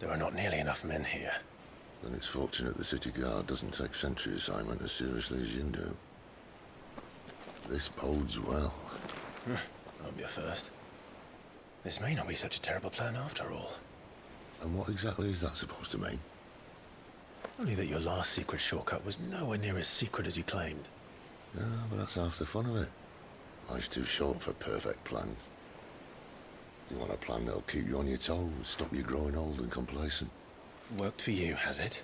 There are not nearly enough men here. Then it's fortunate the city guard doesn't take sentry assignment as seriously as you do. This bodes well. Won't be a first. This may not be such a terrible plan after all. And what exactly is that supposed to mean? Only that your last secret shortcut was nowhere near as secret as you claimed. Yeah, but that's half the fun of it. Life's too short for perfect plans. You want a plan that'll keep you on your toes, stop you growing old and complacent. Worked for you, has it?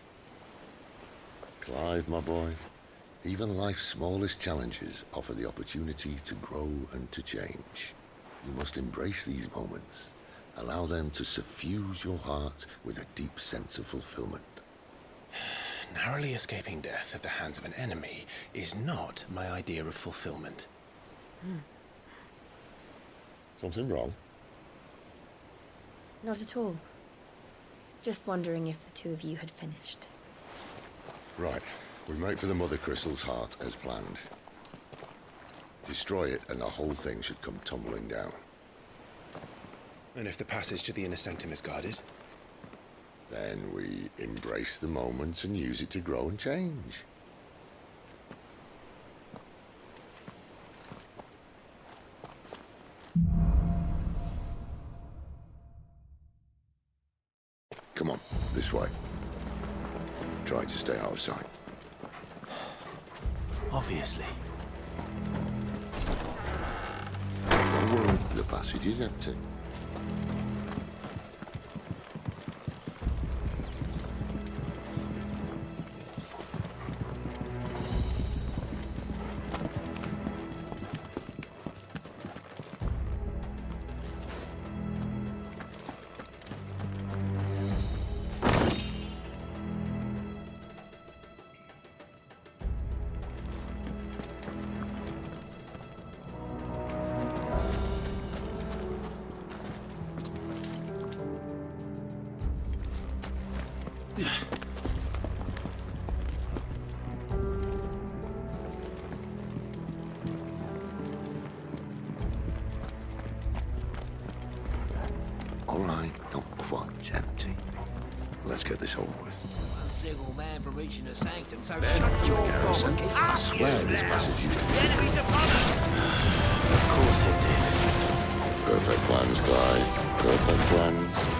Clive, my boy, even life's smallest challenges offer the opportunity to grow and to change. You must embrace these moments. Allow them to suffuse your heart with a deep sense of fulfillment. Narrowly escaping death at the hands of an enemy is not my idea of fulfillment. Something wrong? Not at all. Just wondering if the two of you had finished. Right. We make for the Mother Crystal's heart as planned. Destroy it and the whole thing should come tumbling down. And if the passage to the inner sanctum is guarded? Then we embrace the moment and use it to grow and change. Come on, this way. Try to stay out of sight. Obviously. Don't worry, the passage is empty. All right, not quite empty. Let's get this over with. One single man from reaching the sanctum, so Men shut from your the garrison. fucking I up, swear you this now. passage used to be. The enemy's upon us! Of course it did. Perfect plans, Clyde. Perfect plans.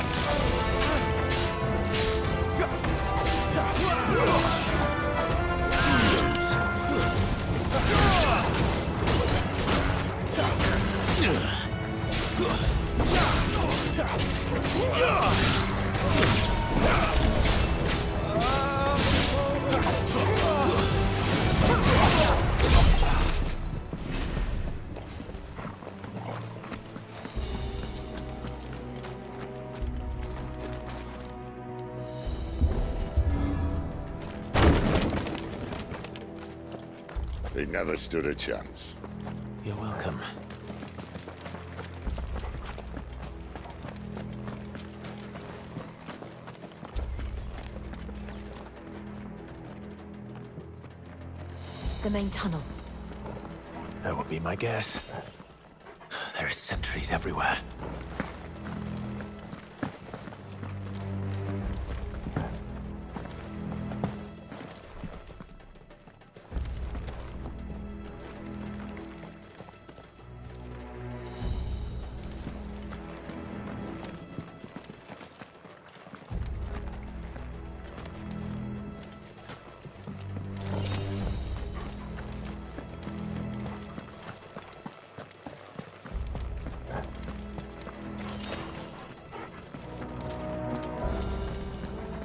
They never stood a chance. You're welcome. The main tunnel. That would be my guess. There are sentries everywhere.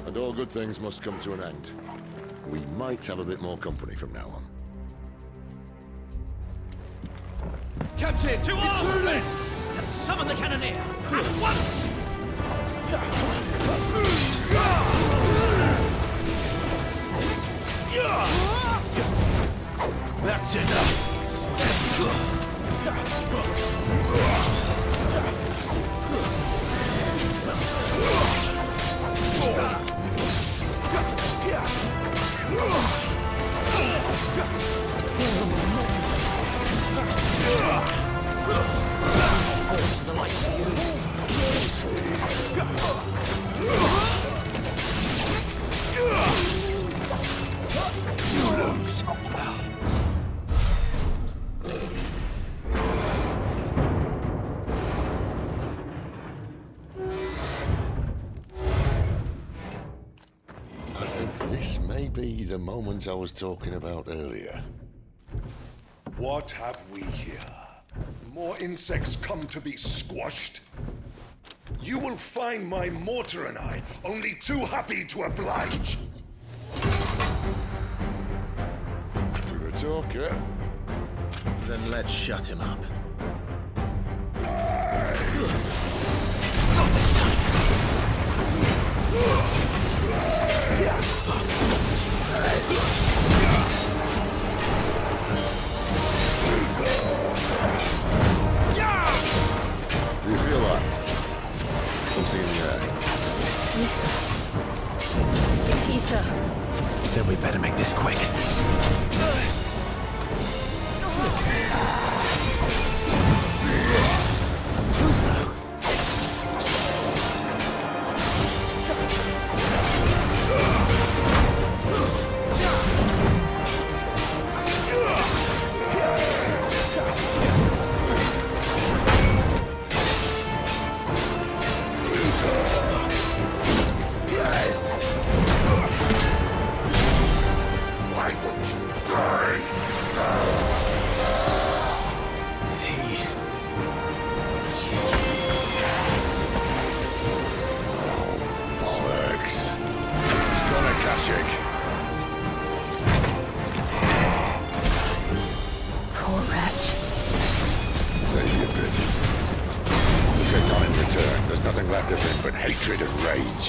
And all good things must come to an end. We might have a bit more company from now on. Captain, to arms, men! Summon the cannoneer! At once! That's enough! To the likes of you. the moment I was talking about earlier. What have we here? More insects come to be squashed? You will find my mortar and I only too happy to oblige. To the talker. Then let's shut him up. Not this time. Do you feel that? Something in there. Ether. It's ether. Then we better make this quick. Too slow. Why won't you die? Is he... Bollocks. He's gonna Kashyyyk. Poor wretch. Save your pity. Get none in return. There's nothing left of him but hatred and rage.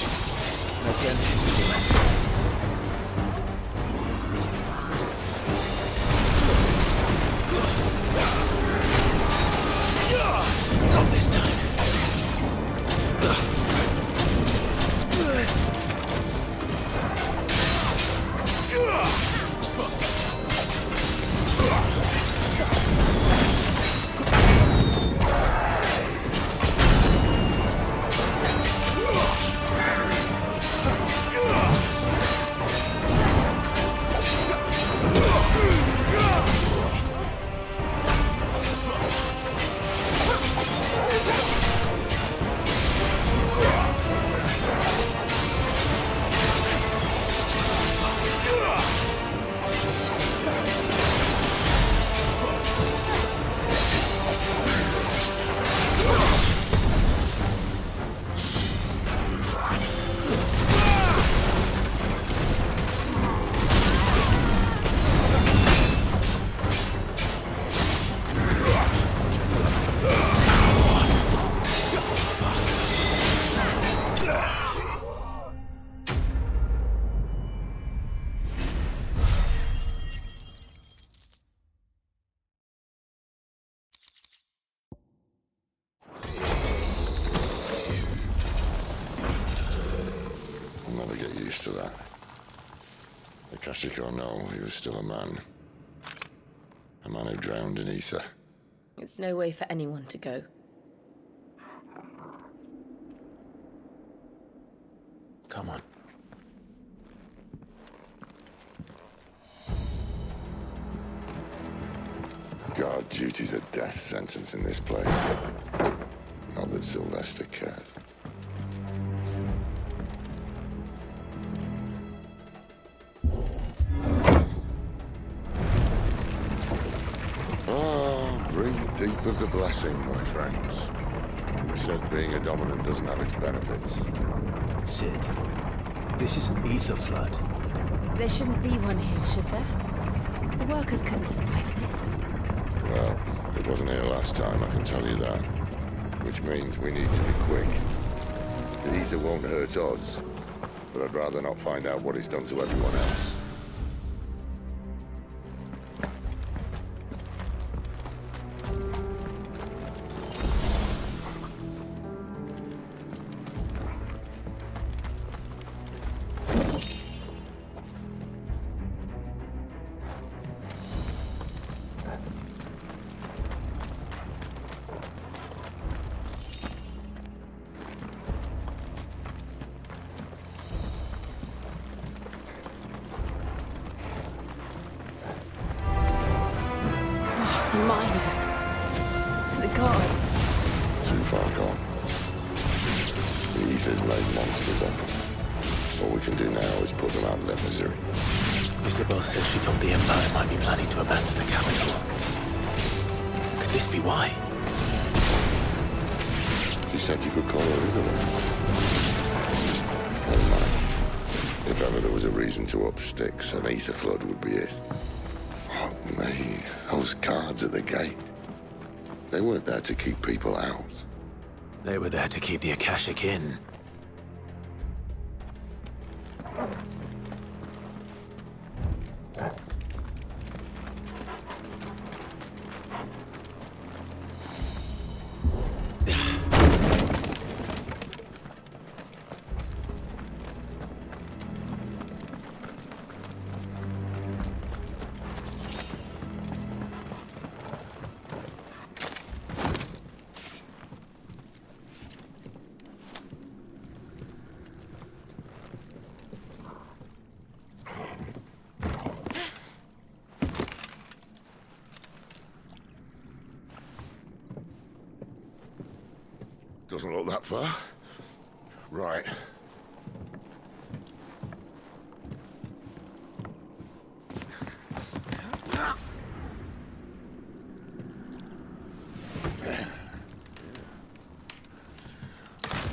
Let's end his torment. Not this time. I'll never get used to that. The Kashyyyk or no, he was still a man. A man who drowned in ether. It's no way for anyone to go. Come on. Guard duty's a death sentence in this place. Not that Sylvester cared. Breathe deep of the blessing, my friends. Who said being a dominant doesn't have its benefits? Sid, this is an ether flood. There shouldn't be one here, should there? The workers couldn't survive this. Well, it wasn't here last time, I can tell you that. Which means we need to be quick. The ether won't hurt us, but I'd rather not find out what it's done to everyone else. The miners. The guards. Too far gone. The ether's made monsters of them. All we can do now is put them out of their misery. Isabel said she thought the Empire might be planning to abandon the capital. Could this be why? She said you could call her Isabel. Never mind. If ever there was a reason to up sticks, an ether flood would be it. Fuck me. Those guards at the gate. They weren't there to keep people out. They were there to keep the Akashic in. Doesn't look that far. Right.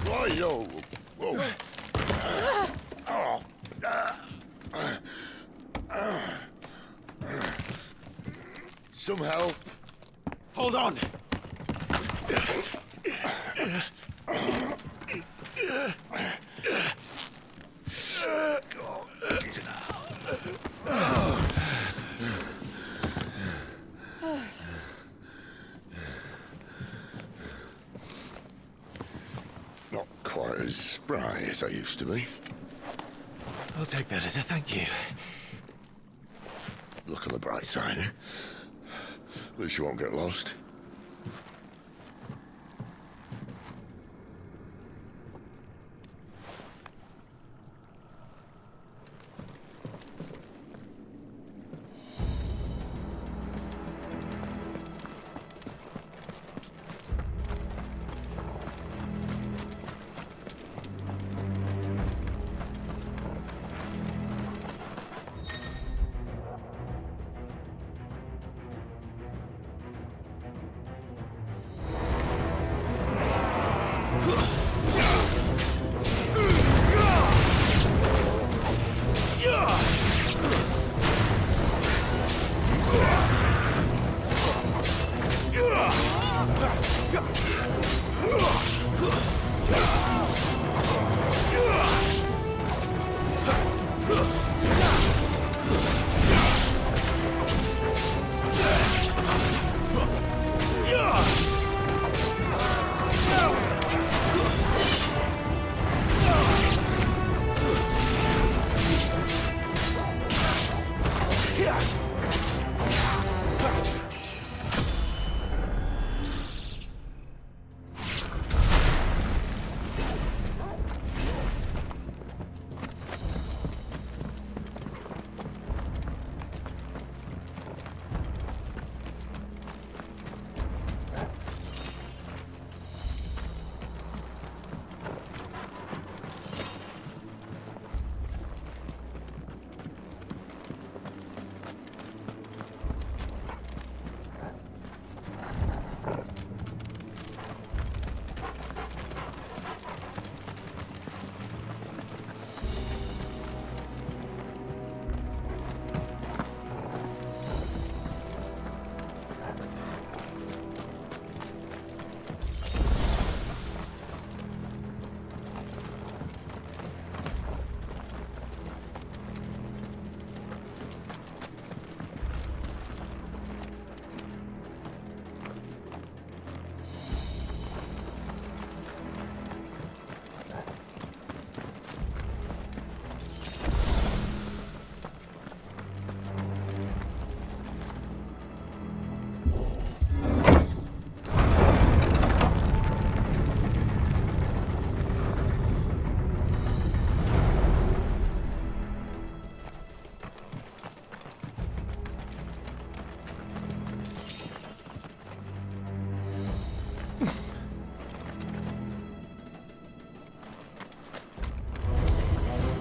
Whoa, whoa. Some help. Hold on! Not quite as spry as I used to be. I'll take that as a thank you. Look on the bright side, eh? At least you won't get lost.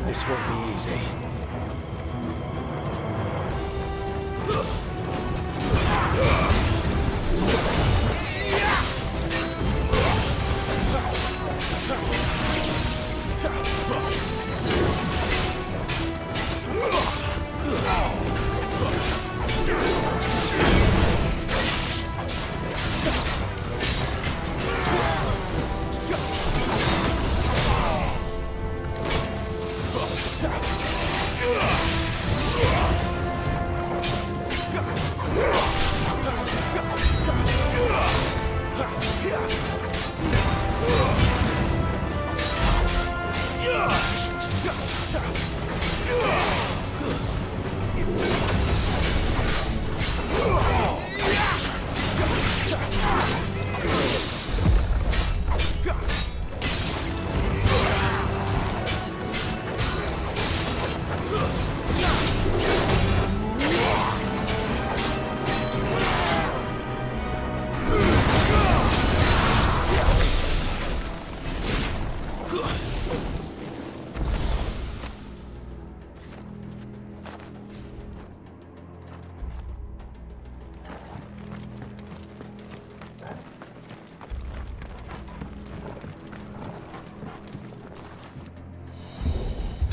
This won't be easy.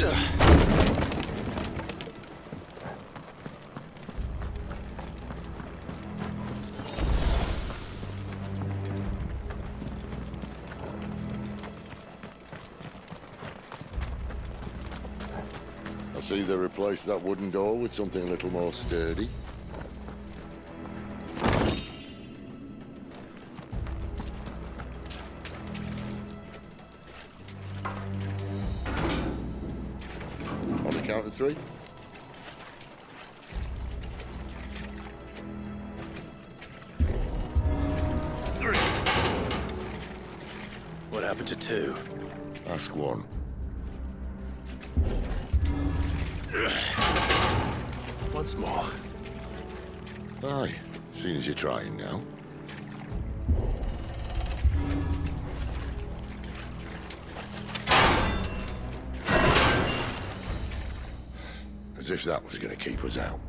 I see they replaced that wooden door with something a little more sturdy. On the count of 3. What happened to 2? Ask 1. Once more. Aye, seeing as you're trying now. As if that was going to keep us out.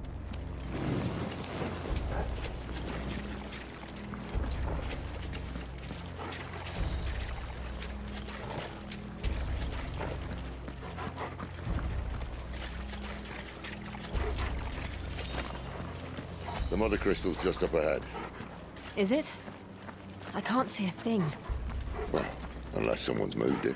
The mother crystal's just up ahead. Is it? I can't see a thing. Well, unless someone's moved it.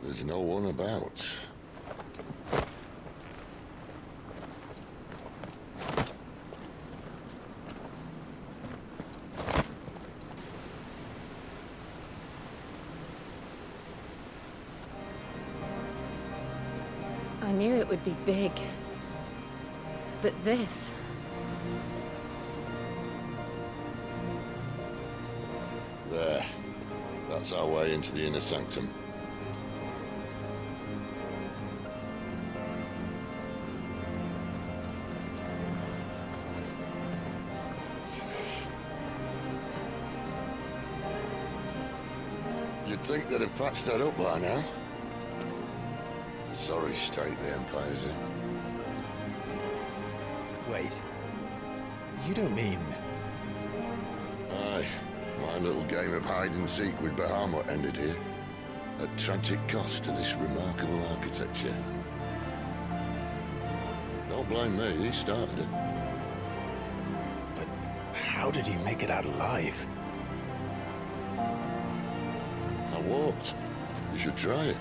There's no one about. I knew it would be big. But this... There. That's our way into the inner sanctum. You'd think they'd have patched that up by now. Sorry state the Empire's in. Wait. You don't mean... Aye. My little game of hide-and-seek with Bahamut ended here. At tragic cost to this remarkable architecture. Don't blame me, he started it. But how did he make it out alive? I walked. You should try it.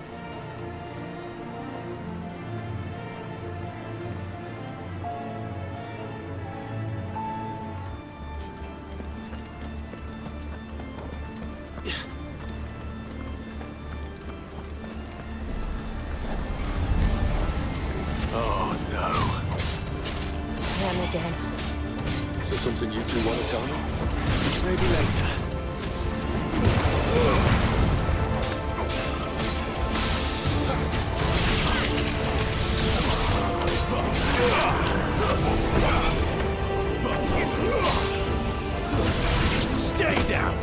Oh, no. Them again. Is there something you two want to tell me? Maybe later. Stay down!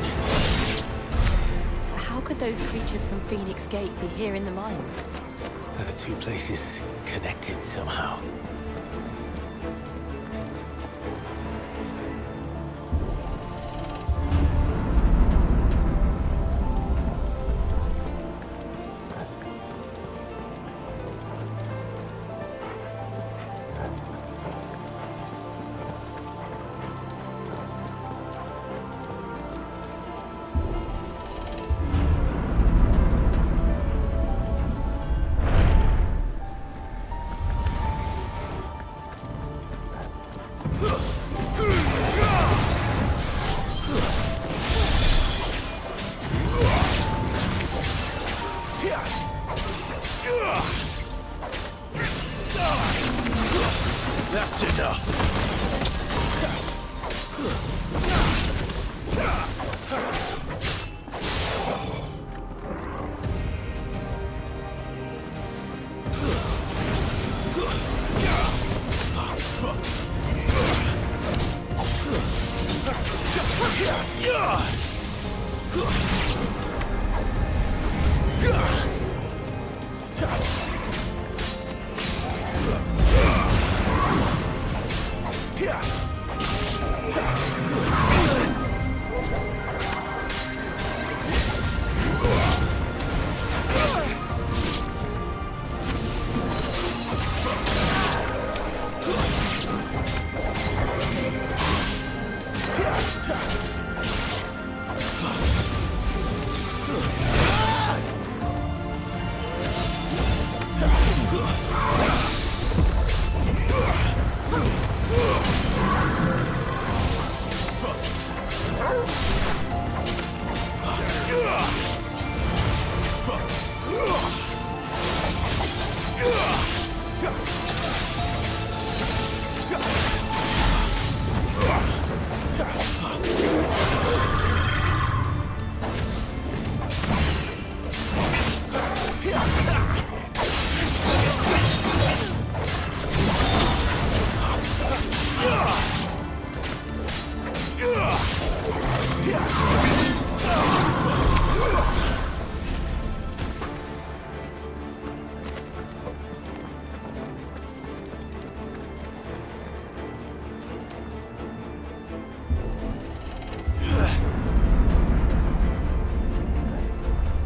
How could those creatures from Phoenix Gate be here in the mines? Are the 2 places connected somehow?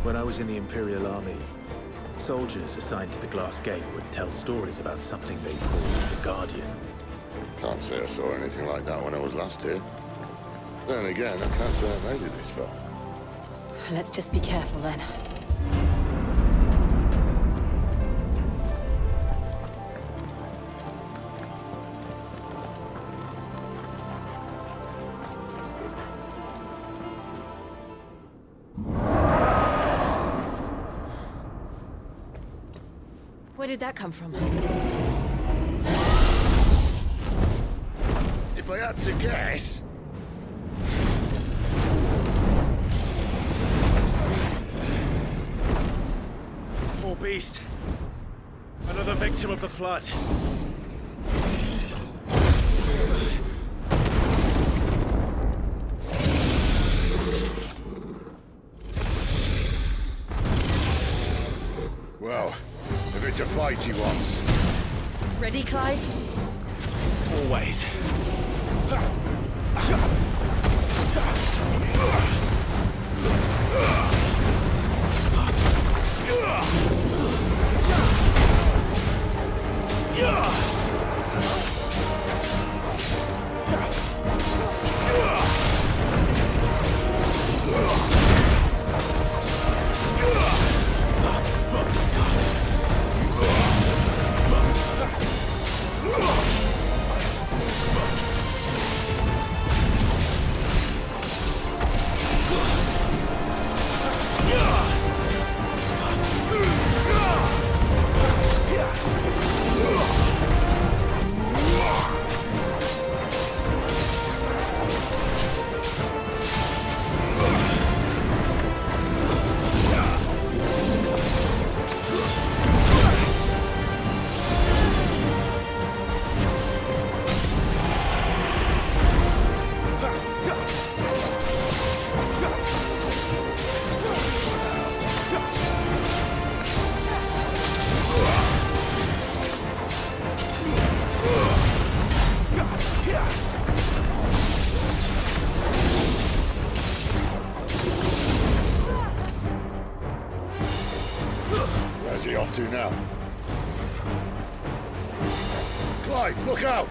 When I was in the Imperial Army, soldiers assigned to the Glass Gate would tell stories about something they called the Guardian. Can't say I saw anything like that when I was last here. Then again, I can't say I made it this far. Let's just be careful then. Where did that come from? If I had to guess... Poor beast. Another victim of the Flood. Well, if it's a fight he wants. Ready, Clive? Always. Where's he off to now? Clive, look out!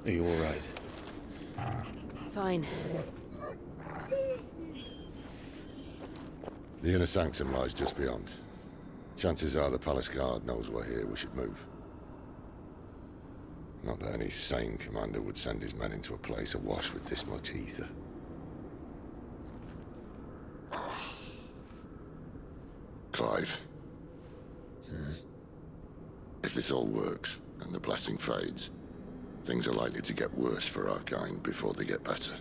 Are you all right? Fine. The inner sanctum lies just beyond. Chances are the palace guard knows we're here. We should move. Not that any sane commander would send his men into a place awash with this much ether. Clive. If this all works, and the blessing fades, things are likely to get worse for our kind before they get better.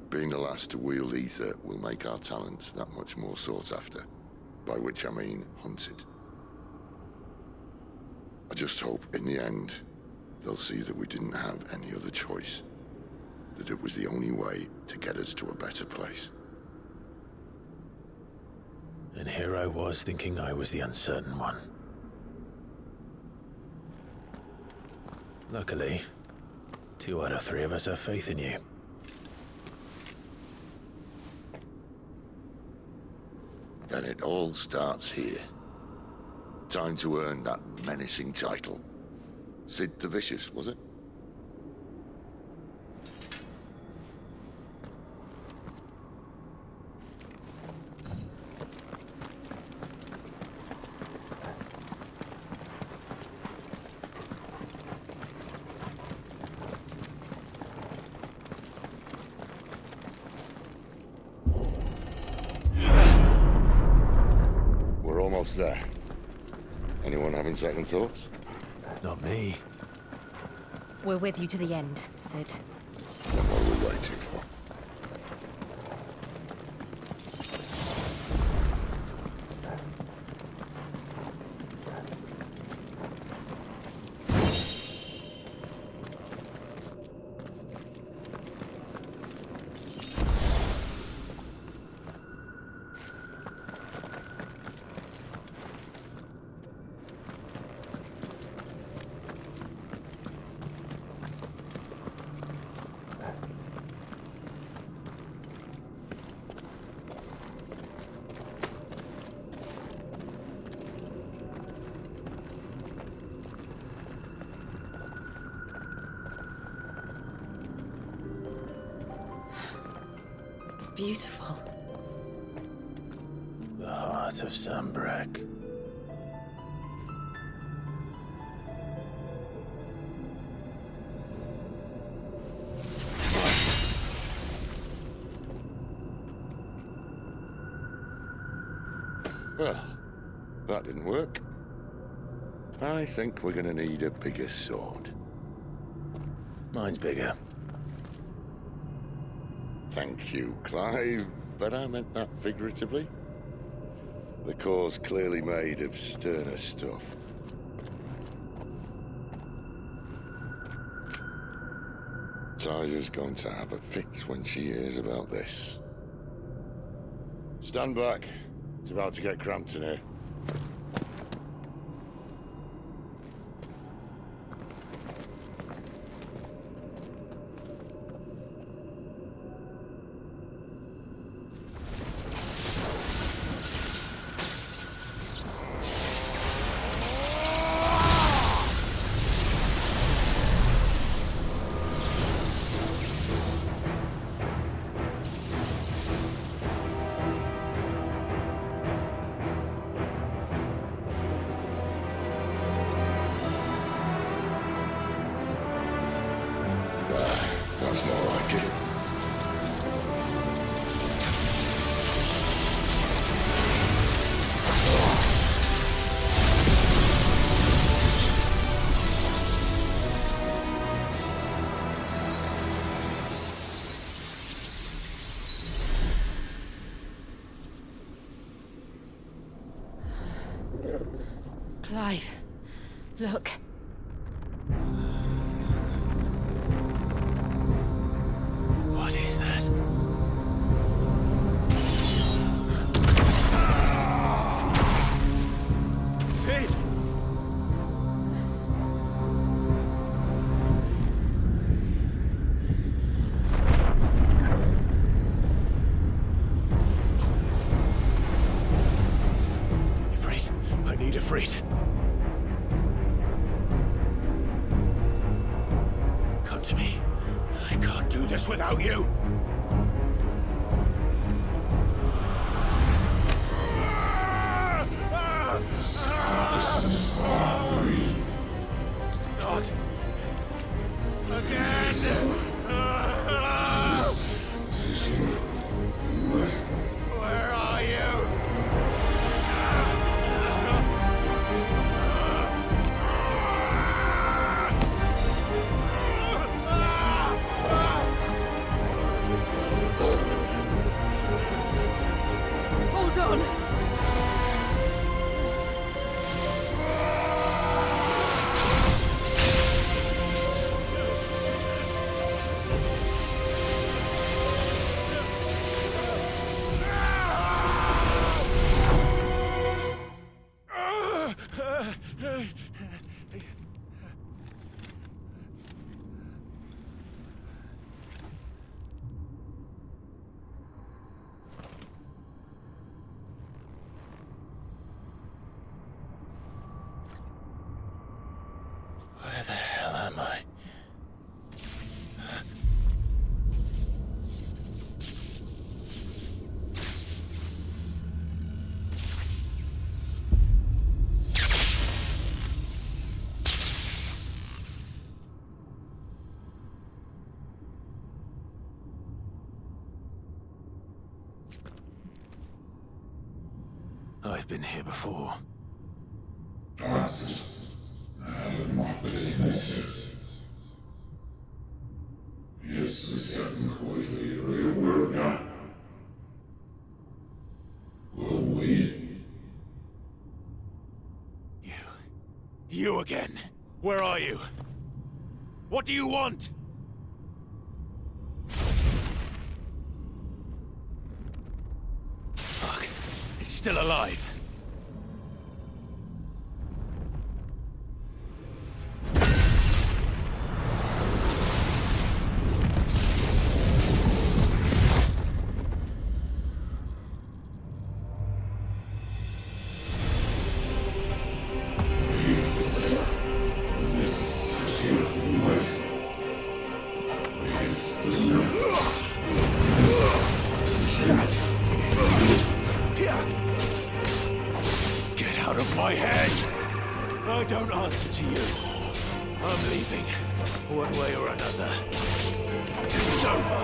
Being the last to wield ether will make our talents that much more sought after, by which I mean hunted. I just hope, in the end, they'll see that we didn't have any other choice, that it was the only way to get us to a better place. And here I was thinking I was the uncertain one. Luckily, 2 out of 3 of us have faith in you. Then it all starts here. Time to earn that menacing title. Sid the Vicious, was it? We're almost there. Anyone having second thoughts? Not me. We're with you to the end, Sid. Then what are we waiting for? It's beautiful. The heart of Sambrek. Well, that didn't work. I think we're gonna need a bigger sword. Mine's bigger. Thank you, Clive, but I meant that figuratively. The core's clearly made of sterner stuff. Taya's going to have a fit when she hears about this. Stand back. It's about to get cramped in here. That's more like it. Clive, look. What is that? Sid! Ifrit, I need Ifrit. Come to me. I can't do this without you. Not again. Where are you? Hold on! Where the hell am I? I've been here before. You again. Where are you? What do you want? Fuck. It's still alive. Get out of my head! I don't answer to you. I'm leaving, one way or another. It's over.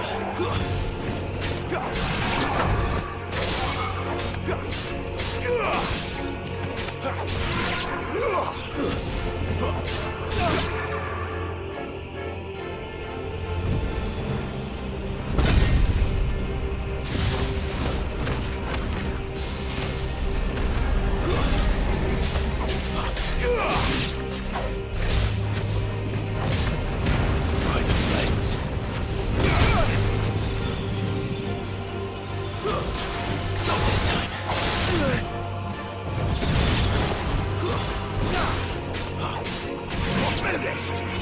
By the flames. Not this time. You're finished!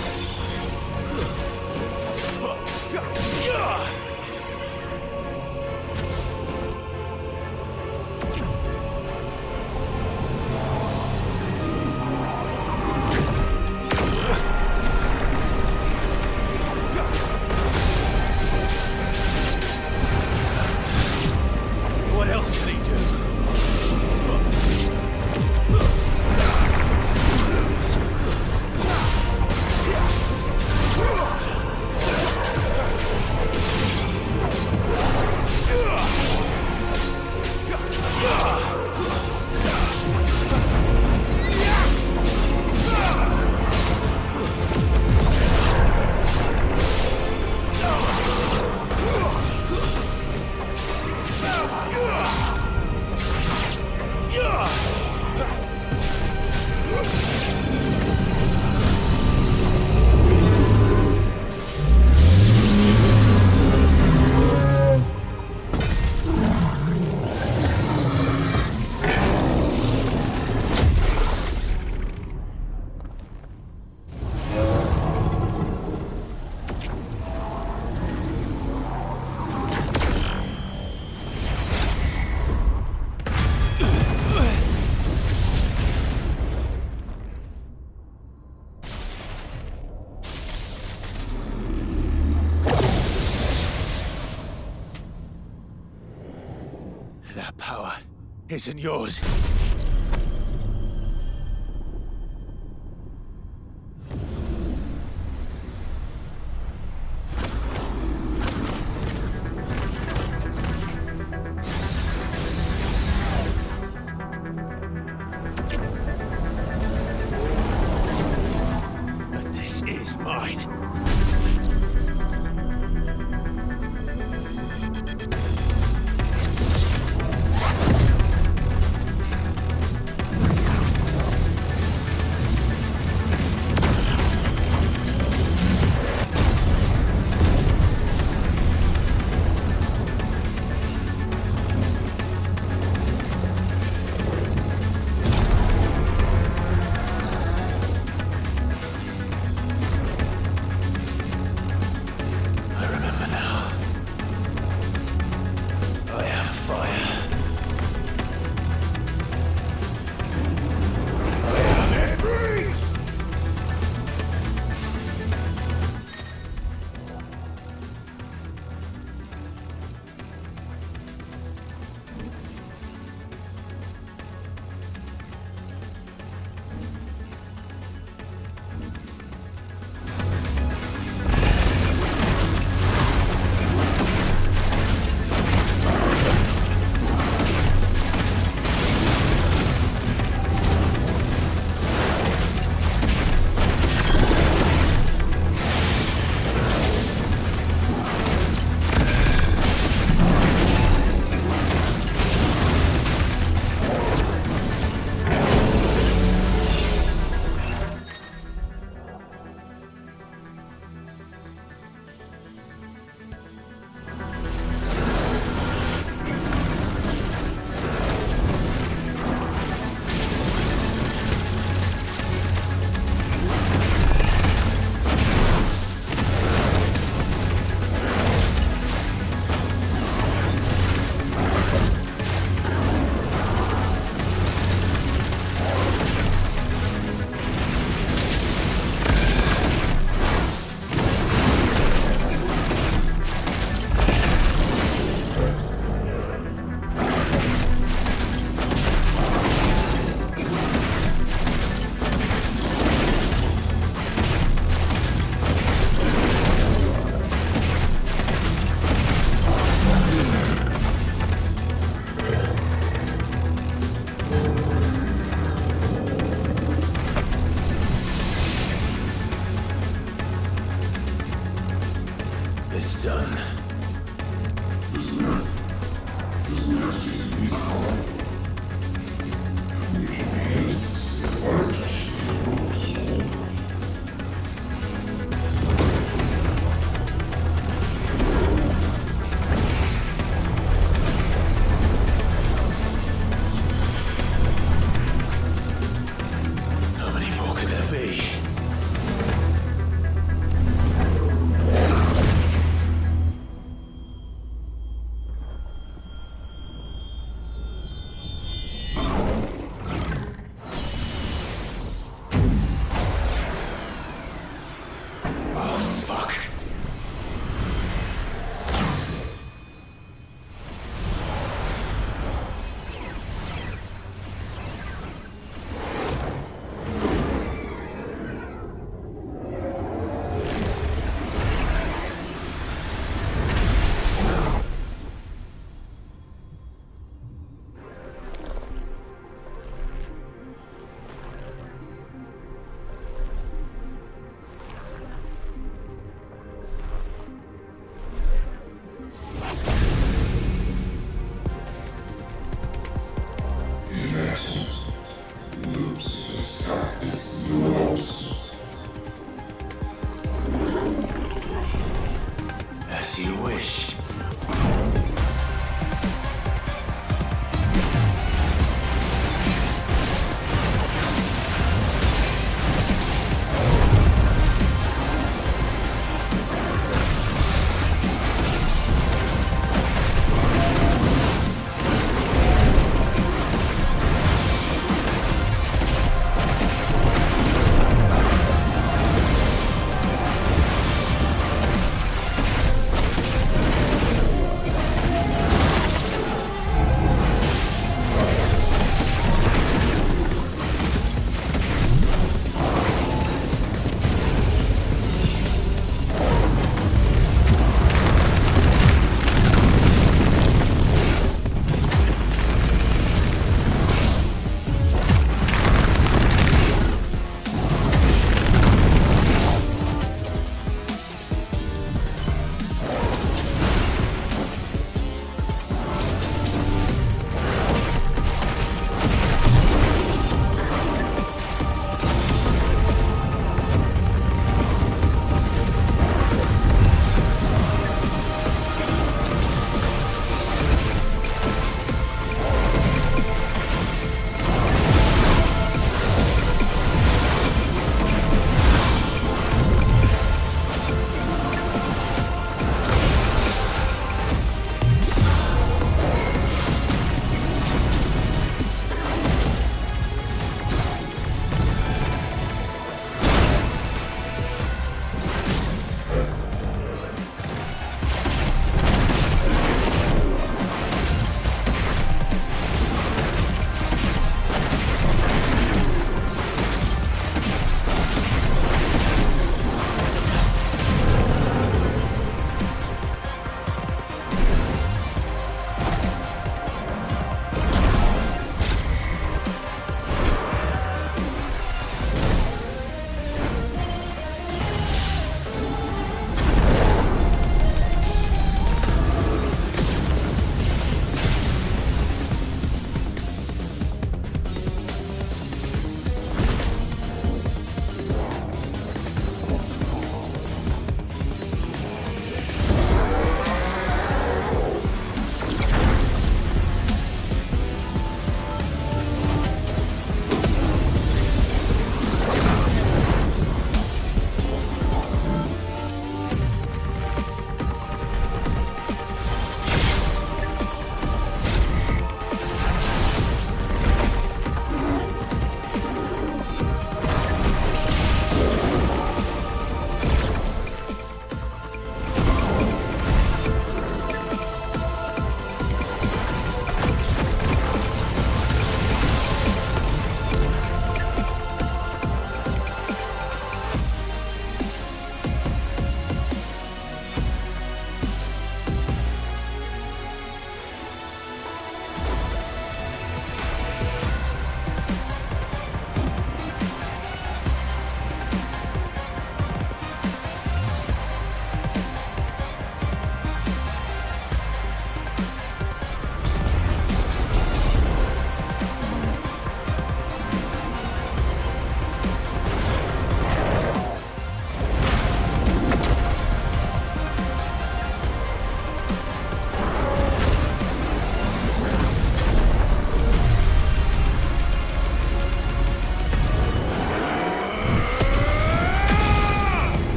That power isn't yours. But this is mine. I remember now. I am fire. I am it. Breathe! It's done. How many more could there be? Fuck. As you wish.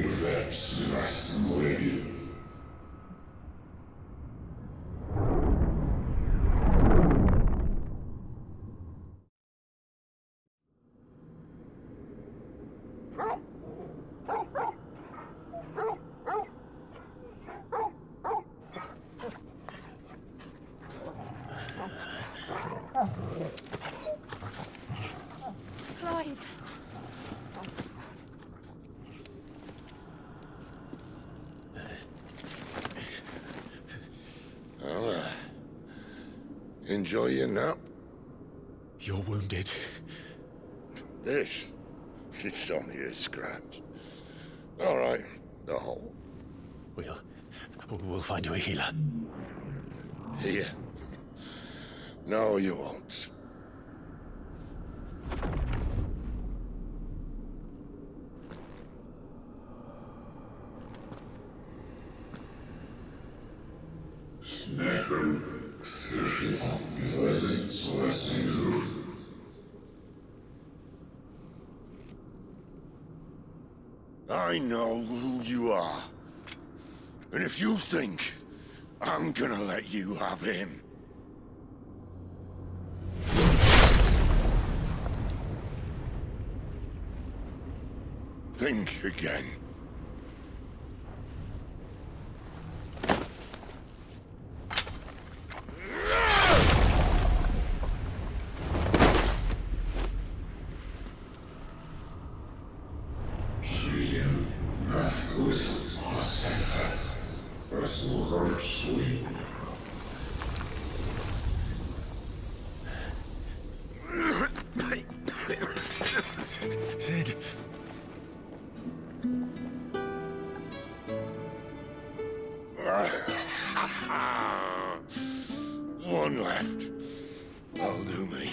effects less than ready. Clive. Well, enjoy your nap. You're wounded. This, it's only a scratch. All right, the hole. We'll find you a healer. Here. No, you won't. Necker, słyszy pan wyrazy z własnych róż. I know who you are. And if you think I'm gonna let you have him... think again. Sid. One left. That'll do me.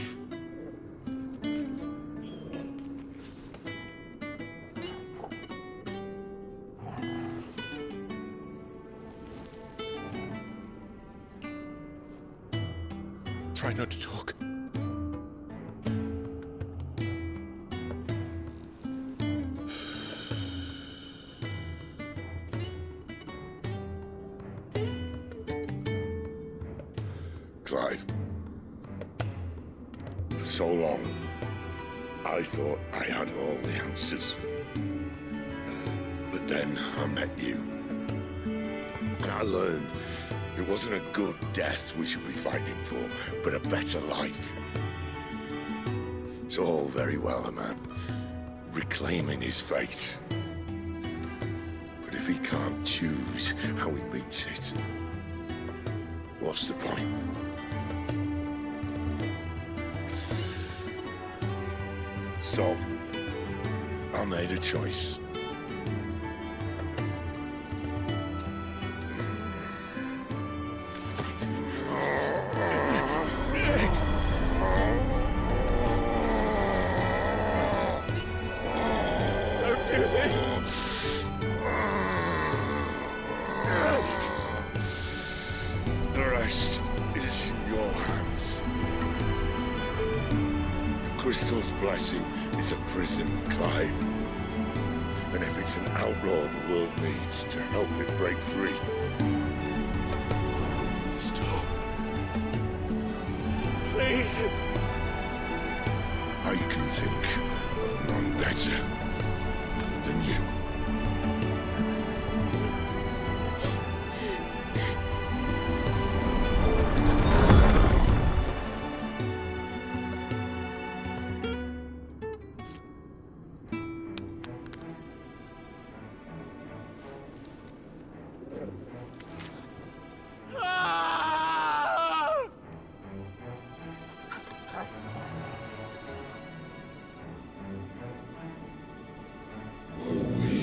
Try not to talk. Clive. For so long, I thought I had all the answers. But then I met you. And I learned it wasn't a good death we should be fighting for, but a better life. It's all very well, a man reclaiming his fate. But if he can't choose how he meets it, what's the point? So, I made a choice. Don't do this! The rest is in your hands. The crystal's blessing is a prison, Clive. And if it's an outlaw the world needs to help it break free. Stop. Please. I can think of none better than you. We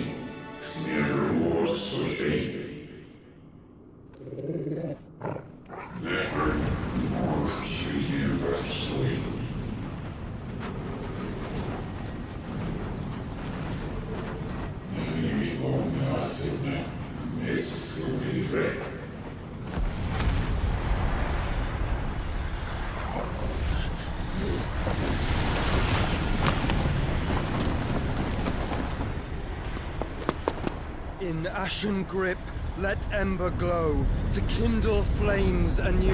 In ashen grip, let ember glow, to kindle flames anew.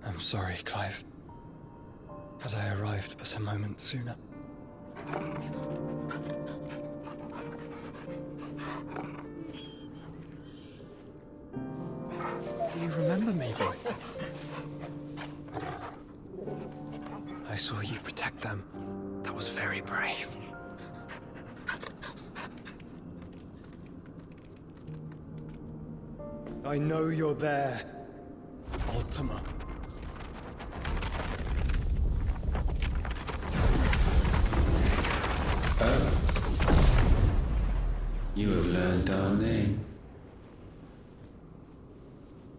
I'm sorry, Clive. Had I arrived but a moment sooner. Do you remember me, boy? I saw you protect them. That was very brave. I know you're there, Ultima. You have learned our name.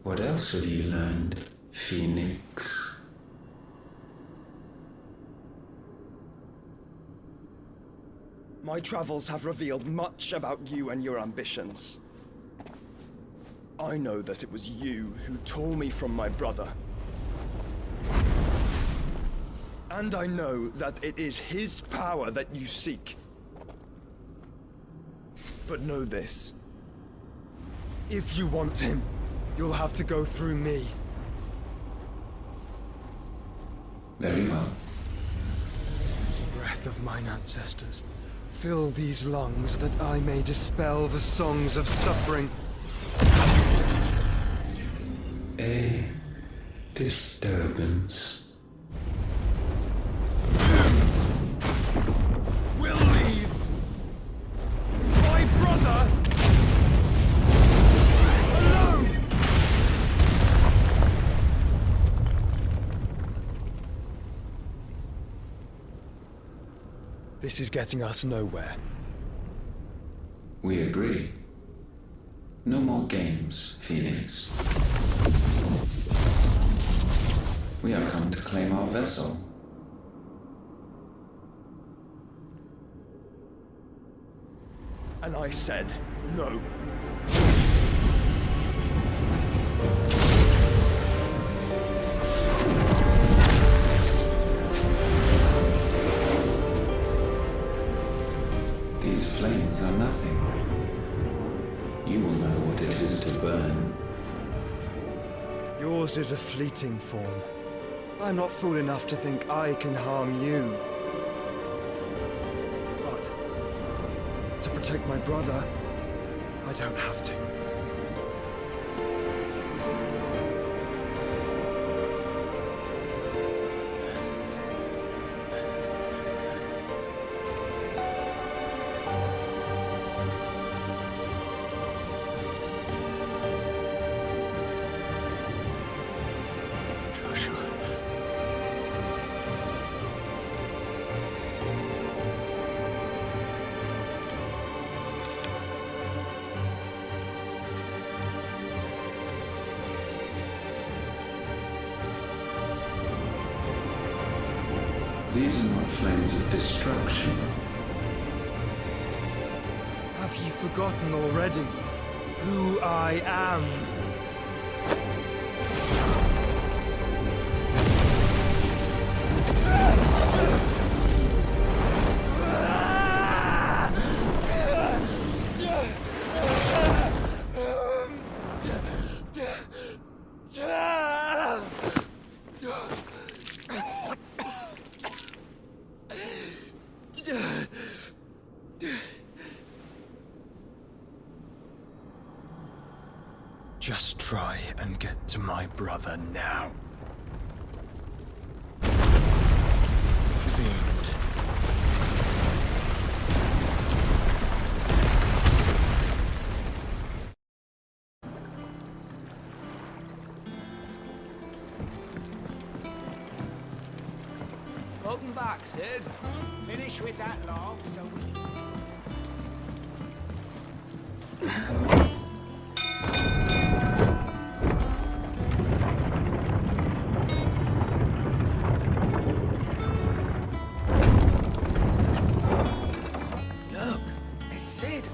What else have you learned, Phoenix? My travels have revealed much about you and your ambitions. I know that it was you who tore me from my brother. And I know that it is his power that you seek. But know this. If you want him, you'll have to go through me. Very well. Breath of mine ancestors, fill these lungs that I may dispel the songs of suffering. A disturbance. We'll leave. My brother alone. This is getting us nowhere. We agree. No more games, Phoenix. We have come to claim our vessel. And I said no. These flames are nothing. You will know what it is to burn. Yours is a fleeting form. I'm not fool enough to think I can harm you. But to protect my brother, I don't have to. These are not flames of destruction. Have you forgotten already who I am? Just try and get to my brother now. Fiend. Sid. Finish with that log, so we... Look, it's Sid.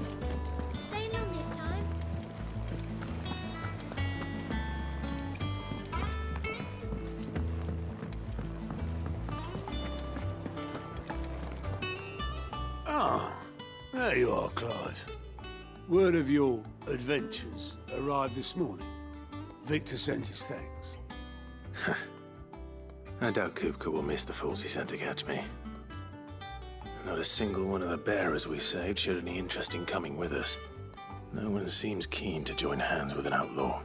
Staying on this time? Ah, there you are, Clive. Word of your adventures arrived this morning. Victor sent his thanks. I doubt Kupka will miss the fools he sent to catch me. Not a single one of the bearers we saved showed any interest in coming with us. No one seems keen to join hands with an outlaw.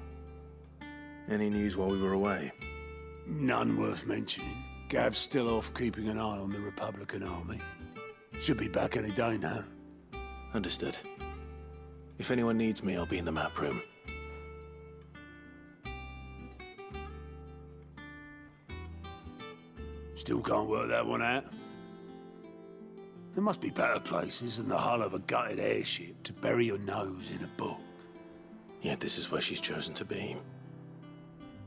Any news while we were away? None worth mentioning. Gav's still off keeping an eye on the Republican army. Should be back any day now. Understood. If anyone needs me, I'll be in the map room. Still can't work that one out. There must be better places than the hull of a gutted airship to bury your nose in a book. Yet this is where she's chosen to be.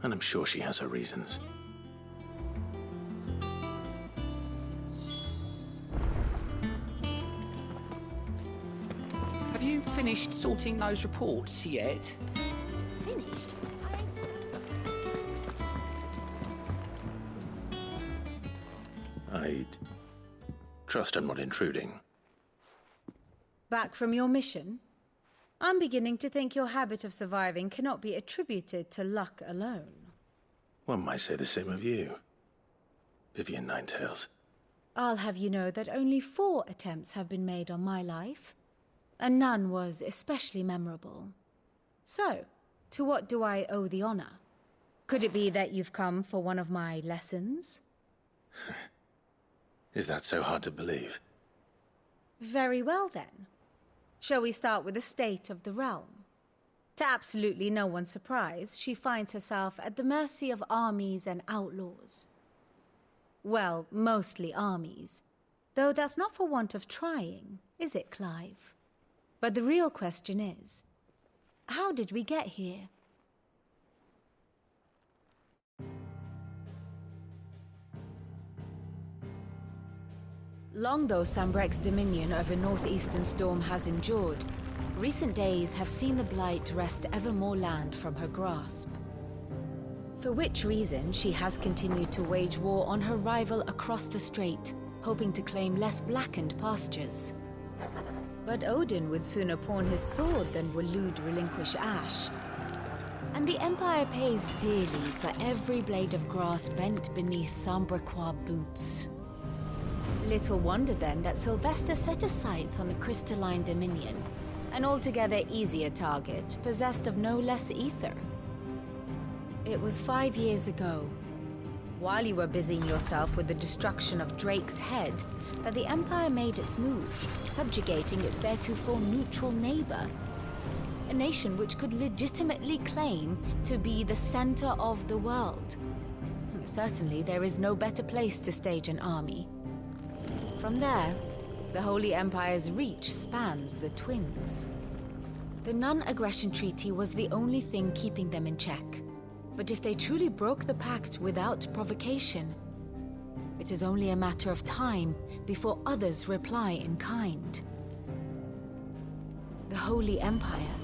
And I'm sure she has her reasons. Have you finished sorting those reports yet? Finished? I'd trust I'm not intruding. Back from your mission? I'm beginning to think your habit of surviving cannot be attributed to luck alone. One might say the same of you, Vivian Ninetails. I'll have you know that only 4 attempts have been made on my life, and none was especially memorable. So, to what do I owe the honor? Could it be that you've come for one of my lessons? Is that so hard to believe? Very well, then. Shall we start with the state of the realm? To absolutely no one's surprise, she finds herself at the mercy of armies and outlaws. Well, mostly armies. Though that's not for want of trying, is it, Clive? But the real question is, how did we get here? Long though Sambrek's dominion over northeastern Storm has endured, recent days have seen the Blight wrest ever more land from her grasp. For which reason she has continued to wage war on her rival across the strait, hoping to claim less blackened pastures. But Odin would sooner pawn his sword than Waloed relinquish Ash. And the Empire pays dearly for every blade of grass bent beneath Sambrequois boots. Little wonder then that Sylvester set his sights on the crystalline dominion, an altogether easier target, possessed of no less ether. It was 5 years ago, while you were busying yourself with the destruction of Drake's head, that the Empire made its move, subjugating its theretofore neutral neighbor. A nation which could legitimately claim to be the center of the world. Certainly, there is no better place to stage an army. From there, the Holy Empire's reach spans the Twins. The non-aggression treaty was the only thing keeping them in check. But if they truly broke the pact without provocation, it is only a matter of time before others reply in kind. The Holy Empire,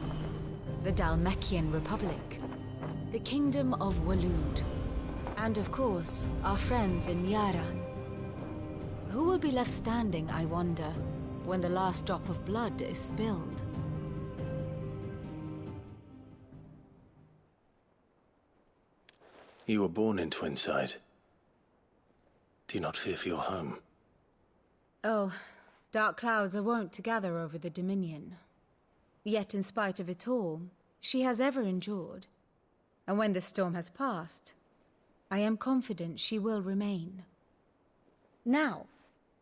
the Dhalmekian Republic, the Kingdom of Waloed, and of course, our friends in Yaran. Who will be left standing, I wonder, when the last drop of blood is spilled? You were born in Twinside. Do you not fear for your home? Oh, dark clouds are wont to gather over the Dominion. Yet in spite of it all, she has ever endured. And when the storm has passed, I am confident she will remain. Now,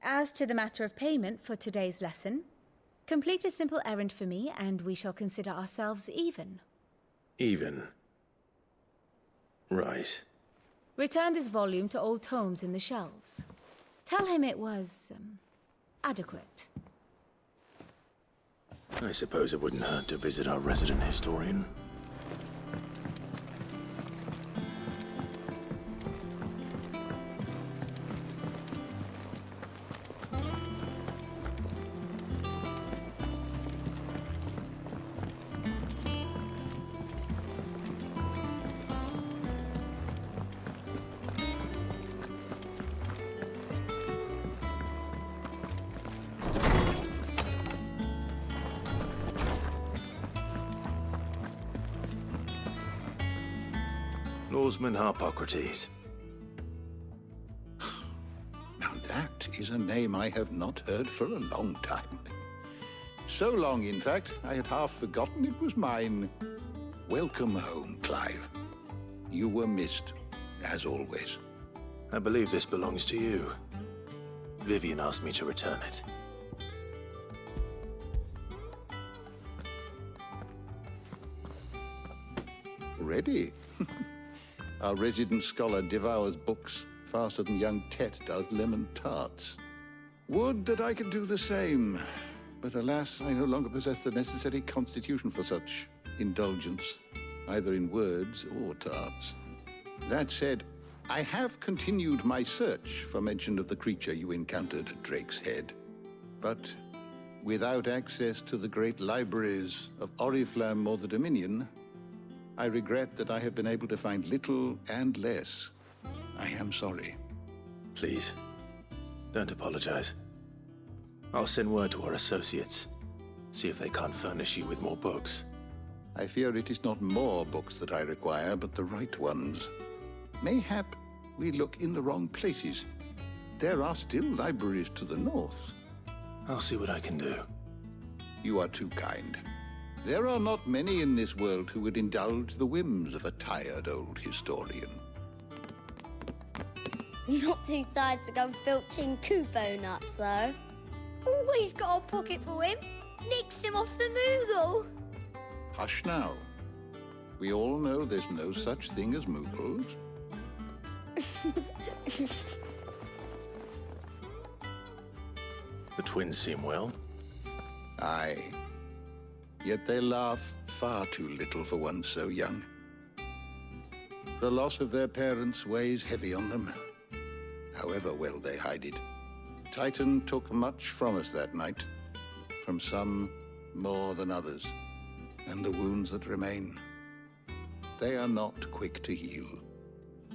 as to the matter of payment for today's lesson, complete a simple errand for me and we shall consider ourselves even. Even? Right. Return this volume to old tomes in the shelves. Tell him it was, adequate. I suppose it wouldn't hurt to visit our resident historian. Lawsman Harpocrates. Now that is a name I have not heard for a long time. So long, in fact, I had half forgotten it was mine. Welcome home, Clive. You were missed, as always. I believe this belongs to you. Vivian asked me to return it. Ready? Our resident scholar devours books faster than young Tet does lemon tarts. Would that I could do the same. But alas, I no longer possess the necessary constitution for such indulgence, either in words or tarts. That said, I have continued my search for mention of the creature you encountered at Drake's Head. But without access to the great libraries of Oriflamme or the Dominion, I regret that I have been able to find little and less. I am sorry. Please, don't apologize. I'll send word to our associates. See if they can't furnish you with more books. I fear it is not more books that I require, but the right ones. Mayhap we look in the wrong places. There are still libraries to the north. I'll see what I can do. You are too kind. There are not many in this world who would indulge the whims of a tired old historian. Not too tired to go filching Kupo nuts, though. Always got a pocket for him. Nicks him off the Moogle. Hush now. We all know there's no such thing as Moogles. The twins seem well. Aye. Yet they laugh far too little for one so young. The loss of their parents weighs heavy on them, however well they hide it. Titan took much from us that night, from some more than others, and the wounds that remain, they are not quick to heal.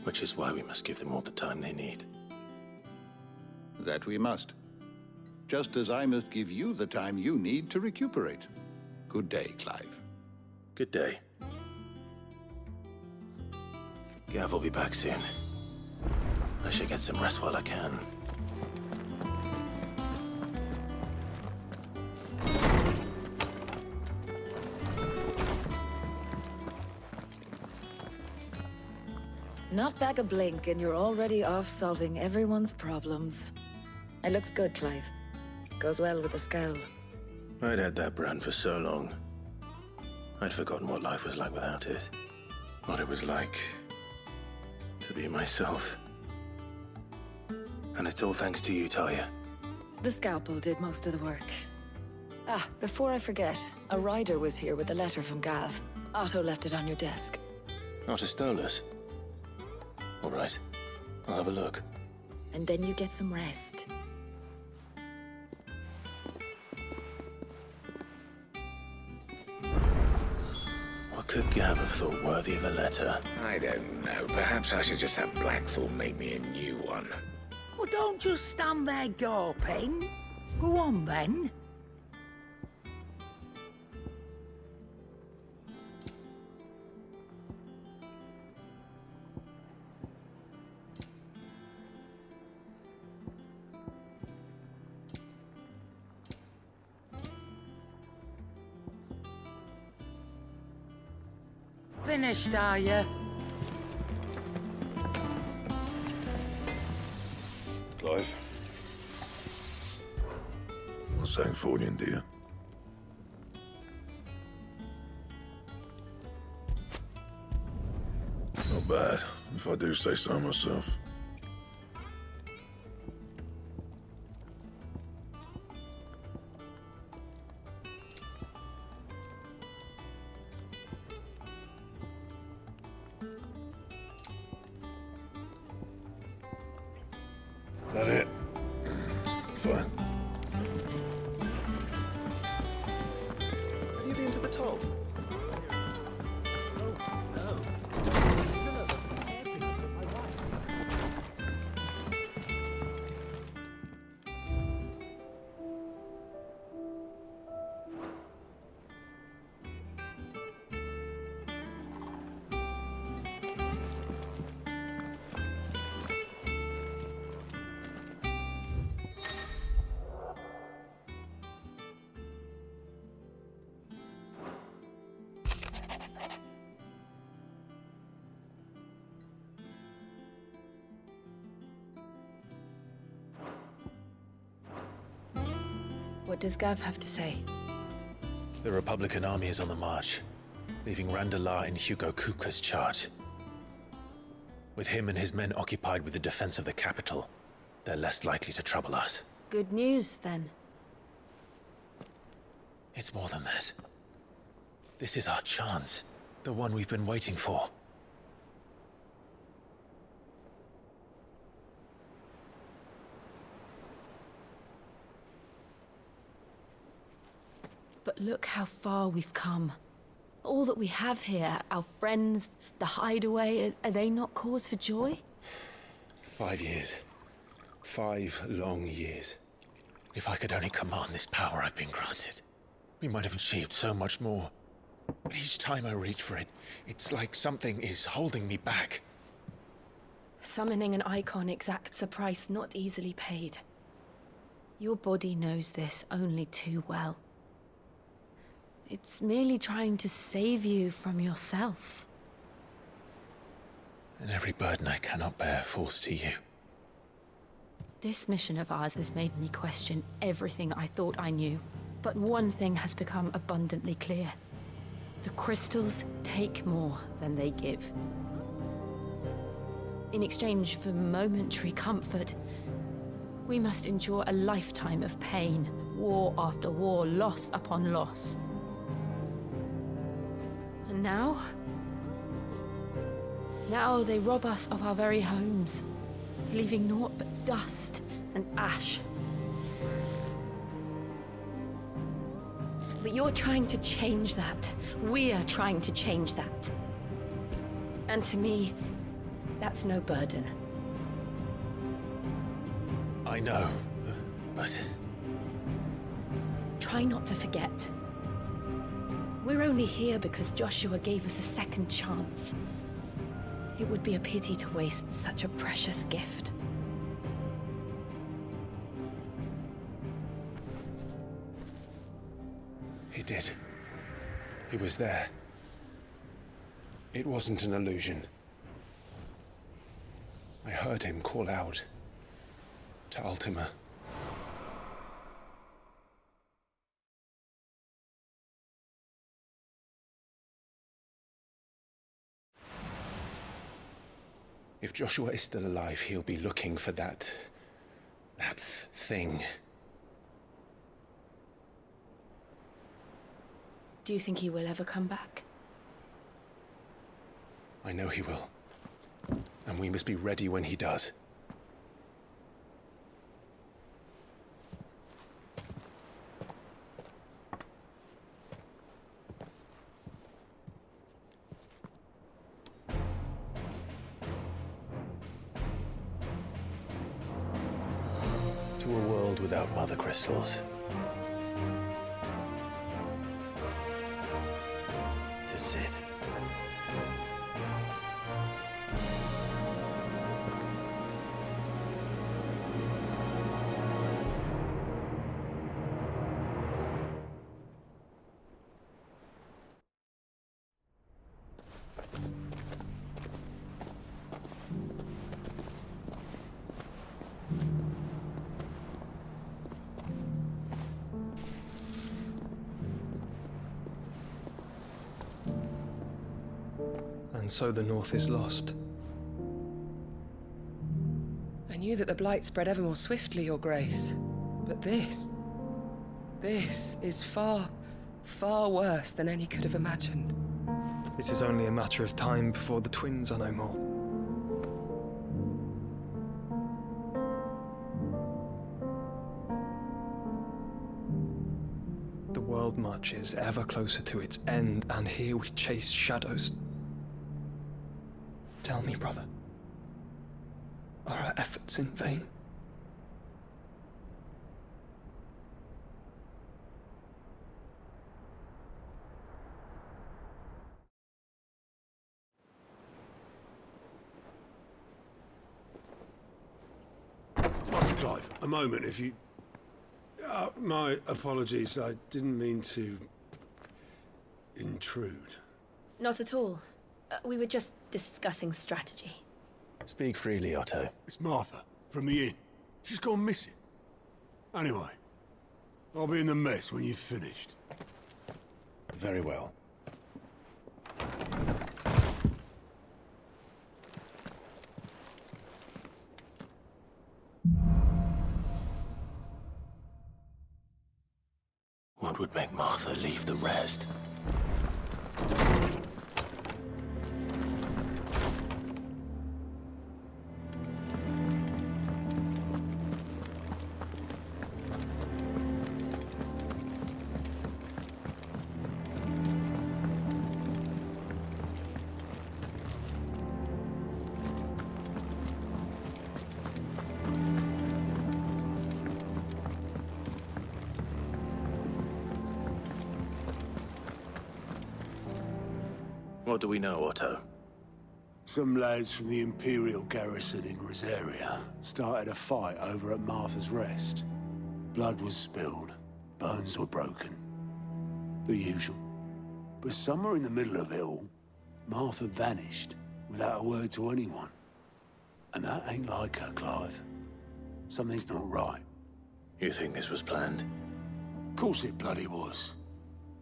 Which is why we must give them all the time they need. That we must. Just as I must give you the time you need to recuperate. Good day, Clive. Good day. Gav will be back soon. I should get some rest while I can. Not back a blink and you're already off solving everyone's problems. It looks good, Clive. Goes well with the scowl. I'd had that brand for so long. I'd forgotten what life was like without it. What it was like to be myself. And it's all thanks to you, Talia. The scalpel did most of the work. Ah, before I forget, a rider was here with a letter from Gav. Otto left it on your desk. Otto stole us. All right, I'll have a look. And then you get some rest. What could Gav have thought worthy of a letter? I don't know. Perhaps I should just have Blackthorn make me a new one. Well, don't just stand there gawping. Go on, then. Finished, are you? Clive? What's that Fordian, dear? Not bad, if I do say so myself. Fine. Have you been to the toll? What does Gav have to say? The Republican army is on the march, leaving Randalar in Hugo Kuka's charge. With him and his men occupied with the defense of the capital, they're less likely to trouble us. Good news, then. It's more than that. This is our chance, the one we've been waiting for. But look how far we've come. All that we have here, our friends, the hideaway, are they not cause for joy? 5 years. 5 long years. If I could only command this power I've been granted, we might have achieved so much more. But each time I reach for it, it's like something is holding me back. Summoning an icon exacts a price not easily paid. Your body knows this only too well. It's merely trying to save you from yourself. And every burden I cannot bear falls to you. This mission of ours has made me question everything I thought I knew. But one thing has become abundantly clear. The crystals take more than they give. In exchange for momentary comfort, we must endure a lifetime of pain, war after war, loss upon loss. And now they rob us of our very homes, leaving naught but dust and ash. But you're trying to change that. We're trying to change that. And to me, that's no burden. I know, but... Try not to forget. We're only here because Joshua gave us a second chance. It would be a pity to waste such a precious gift. He did. He was there. It wasn't an illusion. I heard him call out to Ultima. If Joshua is still alive, he'll be looking for that thing. Do you think he will ever come back? I know he will. And we must be ready when he does. To a world without mother crystals. To Sid. And so the North is lost. I knew that the Blight spread ever more swiftly, Your Grace. But this is far, far worse than any could have imagined. It is only a matter of time before the twins are no more. The world marches ever closer to its end, and here we chase shadows. Tell me, brother, are our efforts in vain? Master Clive, a moment, if you... my apologies, I didn't mean to... intrude. Not at all. We were just discussing strategy. Speak freely, Otto. It's Martha, from the inn. She's gone missing. Anyway, I'll be in the mess when you've finished. Very well. What would make Martha leave the rest? What do we know, Otto? Some lads from the Imperial garrison in Rosaria started a fight over at Martha's Rest. Blood was spilled, bones were broken. The usual. But somewhere in the middle of it all, Martha vanished without a word to anyone. And that ain't like her, Clive. Something's not right. You think this was planned? Of course it bloody was.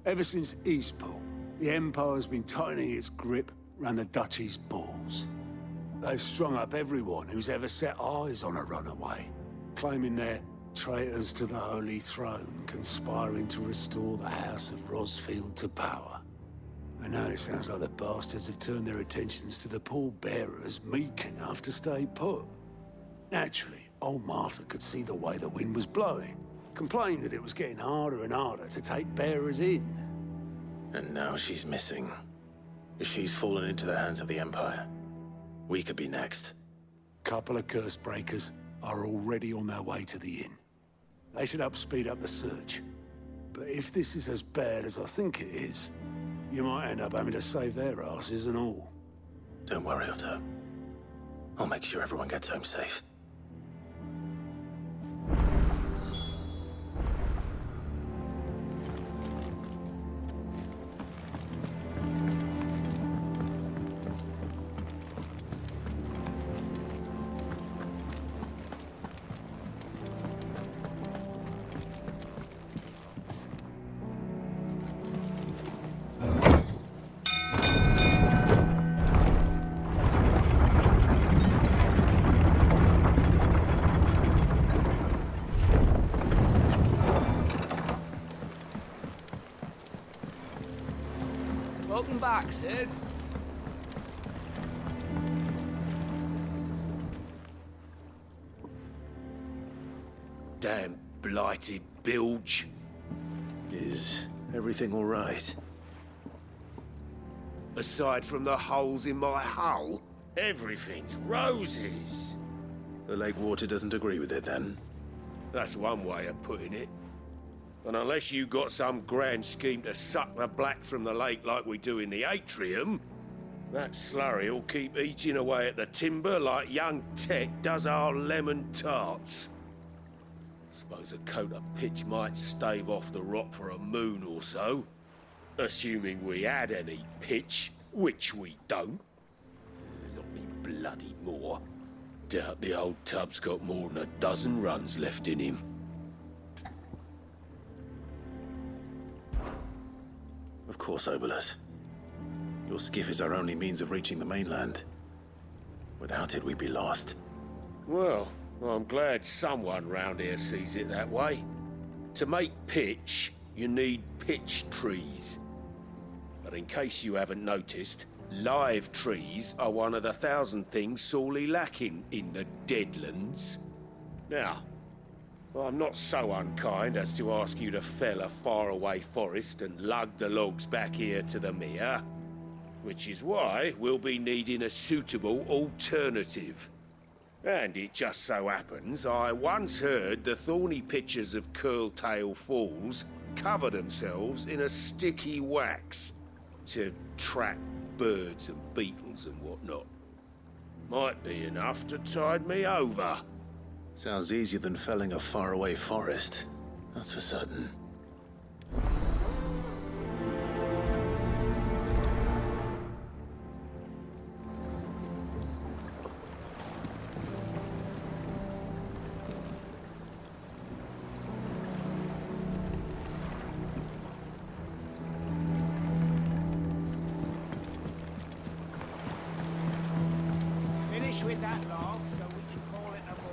Ever since Eastport, the Empire's been tightening its grip round the Duchy's balls. They've strung up everyone who's ever set eyes on a runaway, claiming they're traitors to the Holy Throne, conspiring to restore the House of Rosfield to power. And now it sounds like the bastards have turned their attentions to the pallbearers meek enough to stay put. Naturally, old Martha could see the way the wind was blowing, complained that it was getting harder and harder to take bearers in. And now she's missing. If she's fallen into the hands of the Empire, we could be next. Couple of curse breakers are already on their way to the inn. They should help speed up the search. But if this is as bad as I think it is, you might end up having to save their asses and all. Don't worry, Otto. I'll make sure everyone gets home safe. Welcome back, Sid. Damn blighted bilge. Is everything all right? Aside from the holes in my hull, everything's roses. The lake water doesn't agree with it, then? That's one way of putting it. And unless you got some grand scheme to suck the black from the lake like we do in the atrium, that slurry'll keep eating away at the timber like young Tech does our lemon tarts. Suppose a coat of pitch might stave off the rot for a moon or so, assuming we had any pitch, which we don't. Not any bloody more. Doubt the old tub's got more than a dozen runs left in him. Of course, Obolus. Your skiff is our only means of reaching the mainland. Without it, we'd be lost. Well, I'm glad someone round here sees it that way. To make pitch, you need pitch trees. But in case you haven't noticed, live trees are one of the 1,000 things sorely lacking in the Deadlands. Now, I'm not so unkind as to ask you to fell a faraway forest and lug the logs back here to the mere, which is why we'll be needing a suitable alternative. And it just so happens I once heard the thorny pitchers of Curltail Falls cover themselves in a sticky wax to trap birds and beetles and whatnot. Might be enough to tide me over. Sounds easier than felling a faraway forest. That's for certain. Finish with that log so we can call it a morning.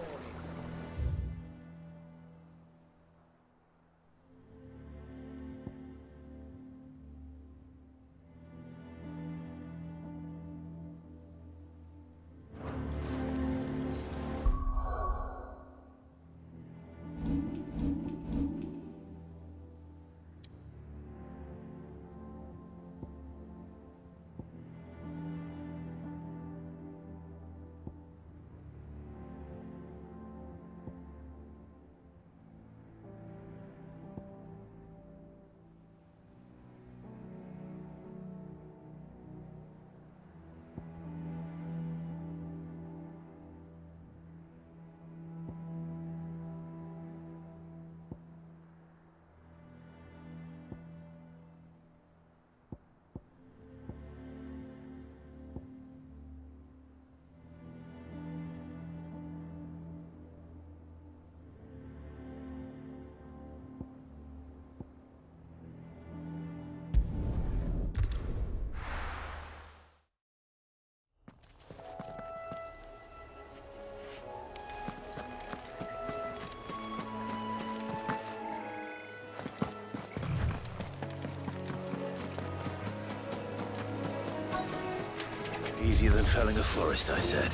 Easier than felling a forest, I said.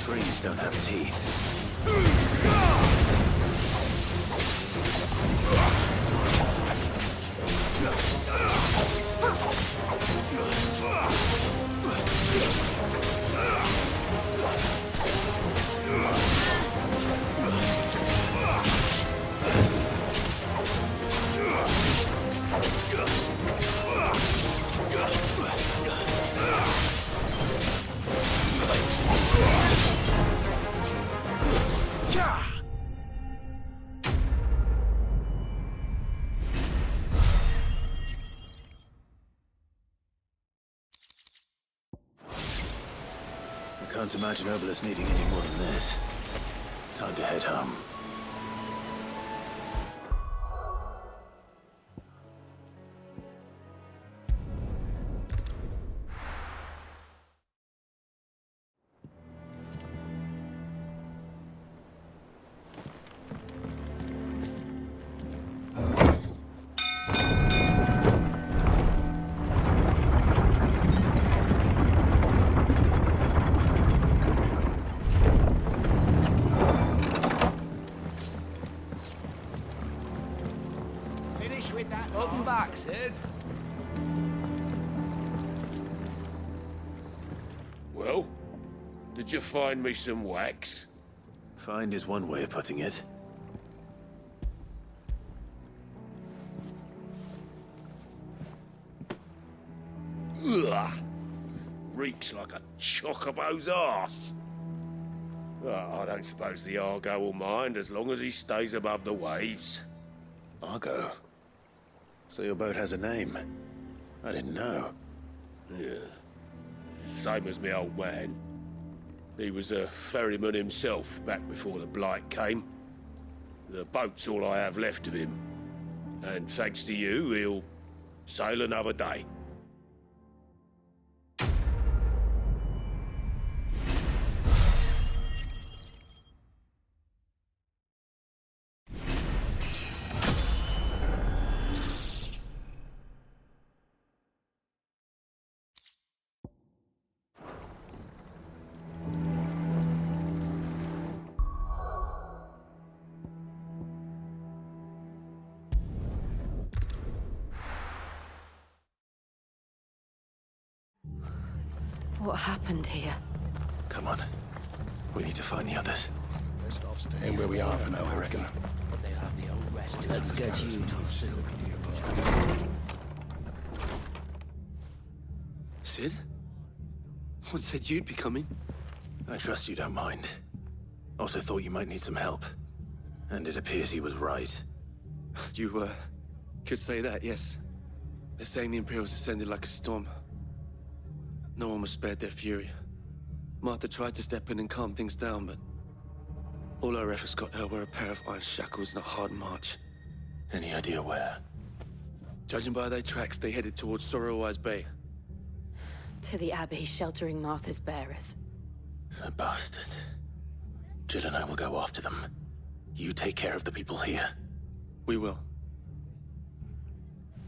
Trees don't have teeth. Can't imagine Obelisk needing any more than this. Time to head home. With that Welcome back, Sid. Well, did you find me some wax? Find is one way of putting it. Ugh! Reeks like a chocobo's arse. Well, I don't suppose the Argo will mind as long as he stays above the waves. Argo? So your boat has a name? I didn't know. Yeah. Same as me old man. He was a ferryman himself back before the Blight came. The boat's all I have left of him. And thanks to you, he'll sail another day. What happened here? Come on. We need to find the others. Ain't where we are for now, I reckon. Let's get you to Sid? What said you'd be coming? I trust you don't mind. Also thought you might need some help. And it appears he was right. You, could say that, yes. They're saying the Imperials descended like a storm. No one was spared their fury. Martha tried to step in and calm things down, but all our efforts got her were a pair of iron shackles and a hard march. Any idea where? Judging by their tracks, they headed towards Sorrowwise Bay. To the Abbey sheltering Martha's bearers. The bastards. Jill and I will go after them. You take care of the people here. We will.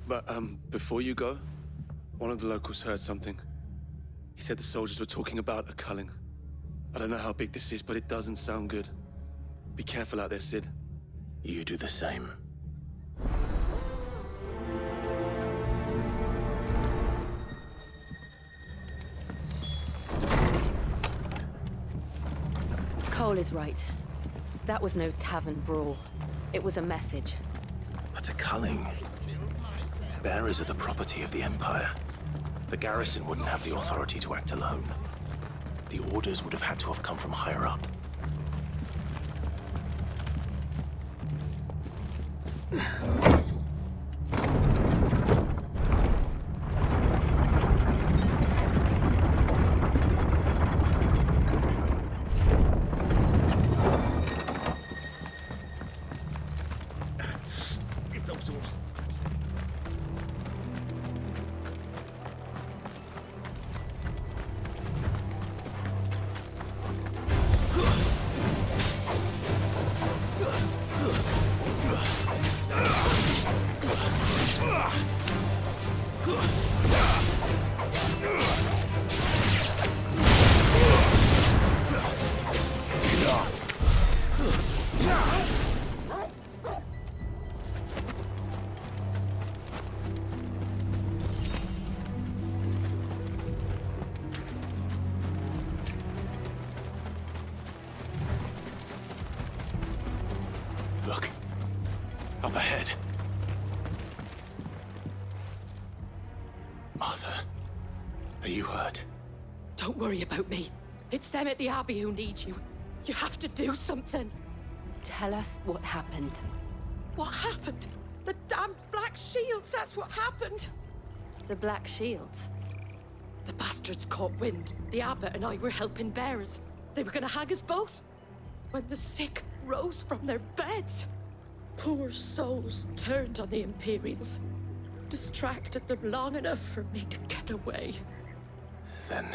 But, before you go, one of the locals heard something. He said the soldiers were talking about a culling. I don't know how big this is, but it doesn't sound good. Be careful out there, Sid. You do the same. Cole is right. That was no tavern brawl. It was a message. But a culling. Bearers are the property of the Empire. The garrison wouldn't have the authority to act alone. The orders would have had to have come from higher up. Look. Up ahead. Martha, are you hurt? Don't worry about me. It's them at the Abbey who need you. You have to do something. Tell us what happened. What happened? The damn Black Shields, that's what happened. The Black Shields? The bastards caught wind. The abbot and I were helping bearers. They were gonna hang us both. When the sick rose from their beds, poor souls turned on the Imperials. Distracted them long enough for me to get away. Then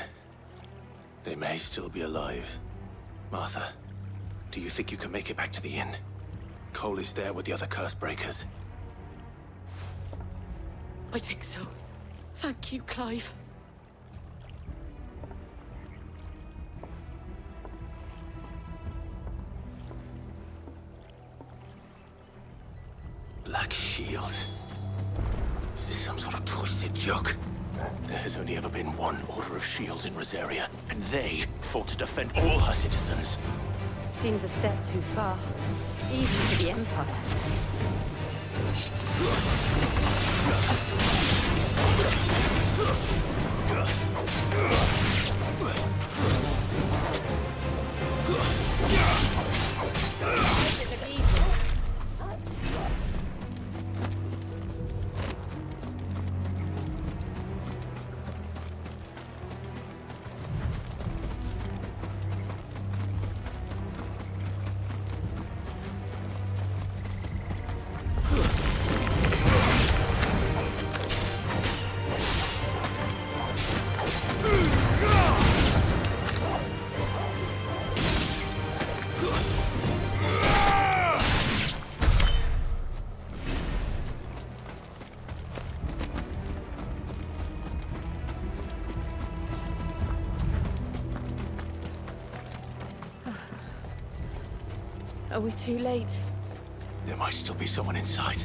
they may still be alive. Martha, do you think you can make it back to the inn? Cole is there with the other curse breakers. I think so. Thank you, Clive. Black Shields? Is this some sort of twisted joke? There has only ever been one Order of Shields in Rosaria, and they fought to defend all her citizens. Seems a step too far, even for the Empire. Are we too late? There might still be someone inside.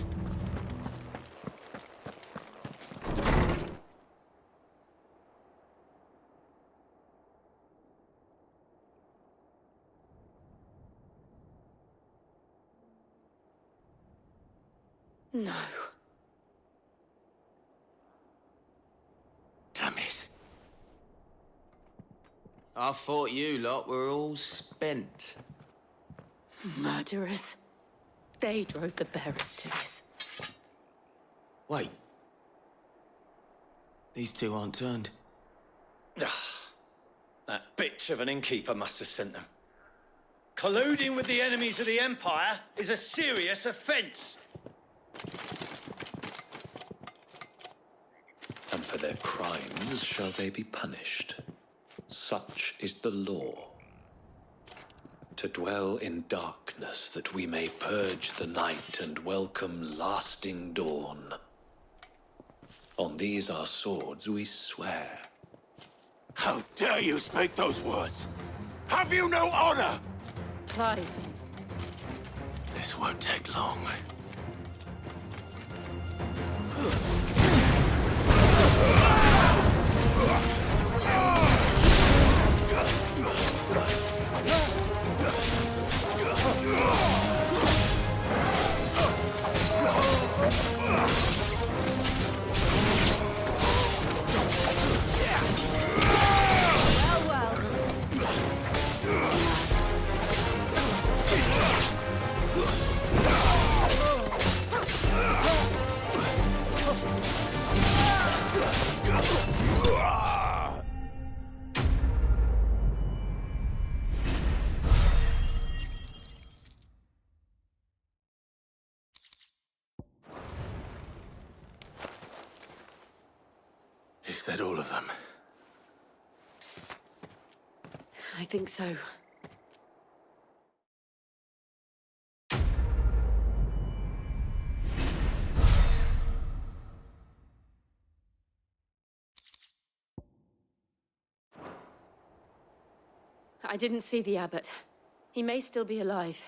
No. Damn it. I thought you lot were all spent. Murderers. They drove the bearers to this. Wait. These two aren't turned. That bitch of an innkeeper must have sent them. Colluding with the enemies of the Empire is a serious offence. And for their crimes shall they be punished. Such is the law. To dwell in darkness that we may purge the night and welcome lasting dawn. On these our swords we swear. How dare you speak those words? Have you no honor? Clive. This won't take long. Is that all of them? I think so. I didn't see the abbot. He may still be alive.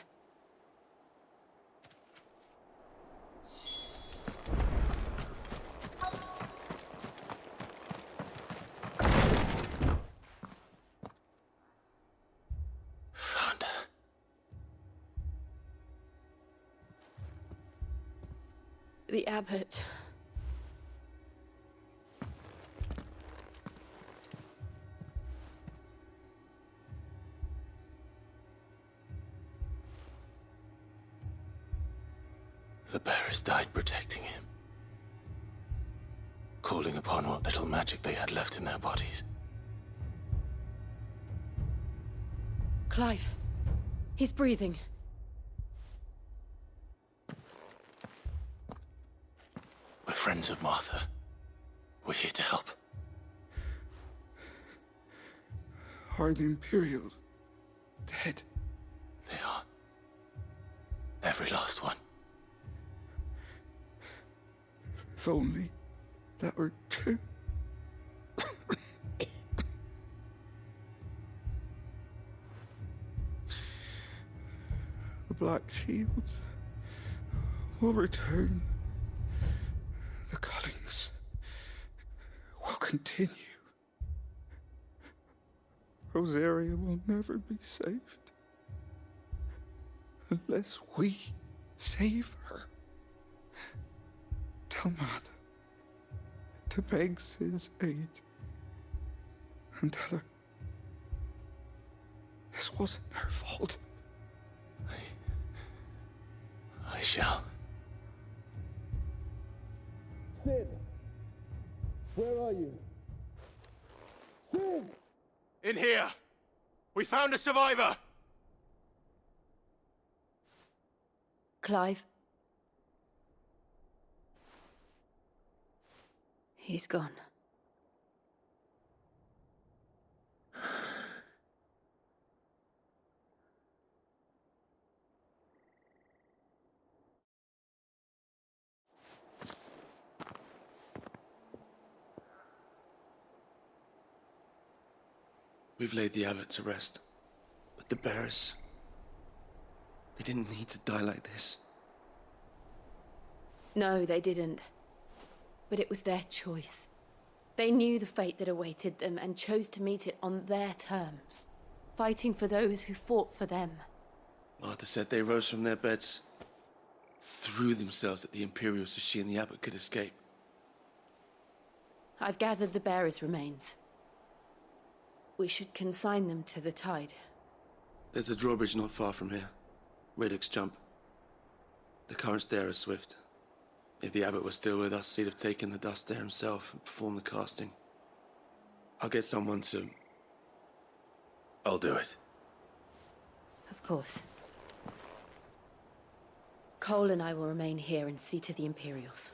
Found her. The abbot. The bearers died protecting him. Calling upon what little magic they had left in their bodies. Clive. He's breathing. We're friends of Martha. We're here to help. Are the Imperials dead? They are. Every last one. If only that were true. The Black Shields will return. The cullings will continue. Rosaria will never be saved unless we save her. Tell Martha to beg Cid's aid and tell her this wasn't her fault. I shall. Cid! Where are you? Cid! In here! We found a survivor! Clive. He's gone. We've laid the abbot to rest. But the bearers... they didn't need to die like this. No, they didn't. But it was their choice. They knew the fate that awaited them and chose to meet it on their terms, fighting for those who fought for them. Martha said they rose from their beds. threw themselves at the Imperials so she and the Abbot could escape. I've gathered the bearers' remains. We should consign them to the tide. There's a drawbridge not far from here. Reddick's Jump. The currents there are swift. If the Abbot was still with us, he'd have taken the dust there himself and performed the casting. I'll get someone to... I'll do it. Of course. Cole and I will remain here and see to the Imperials.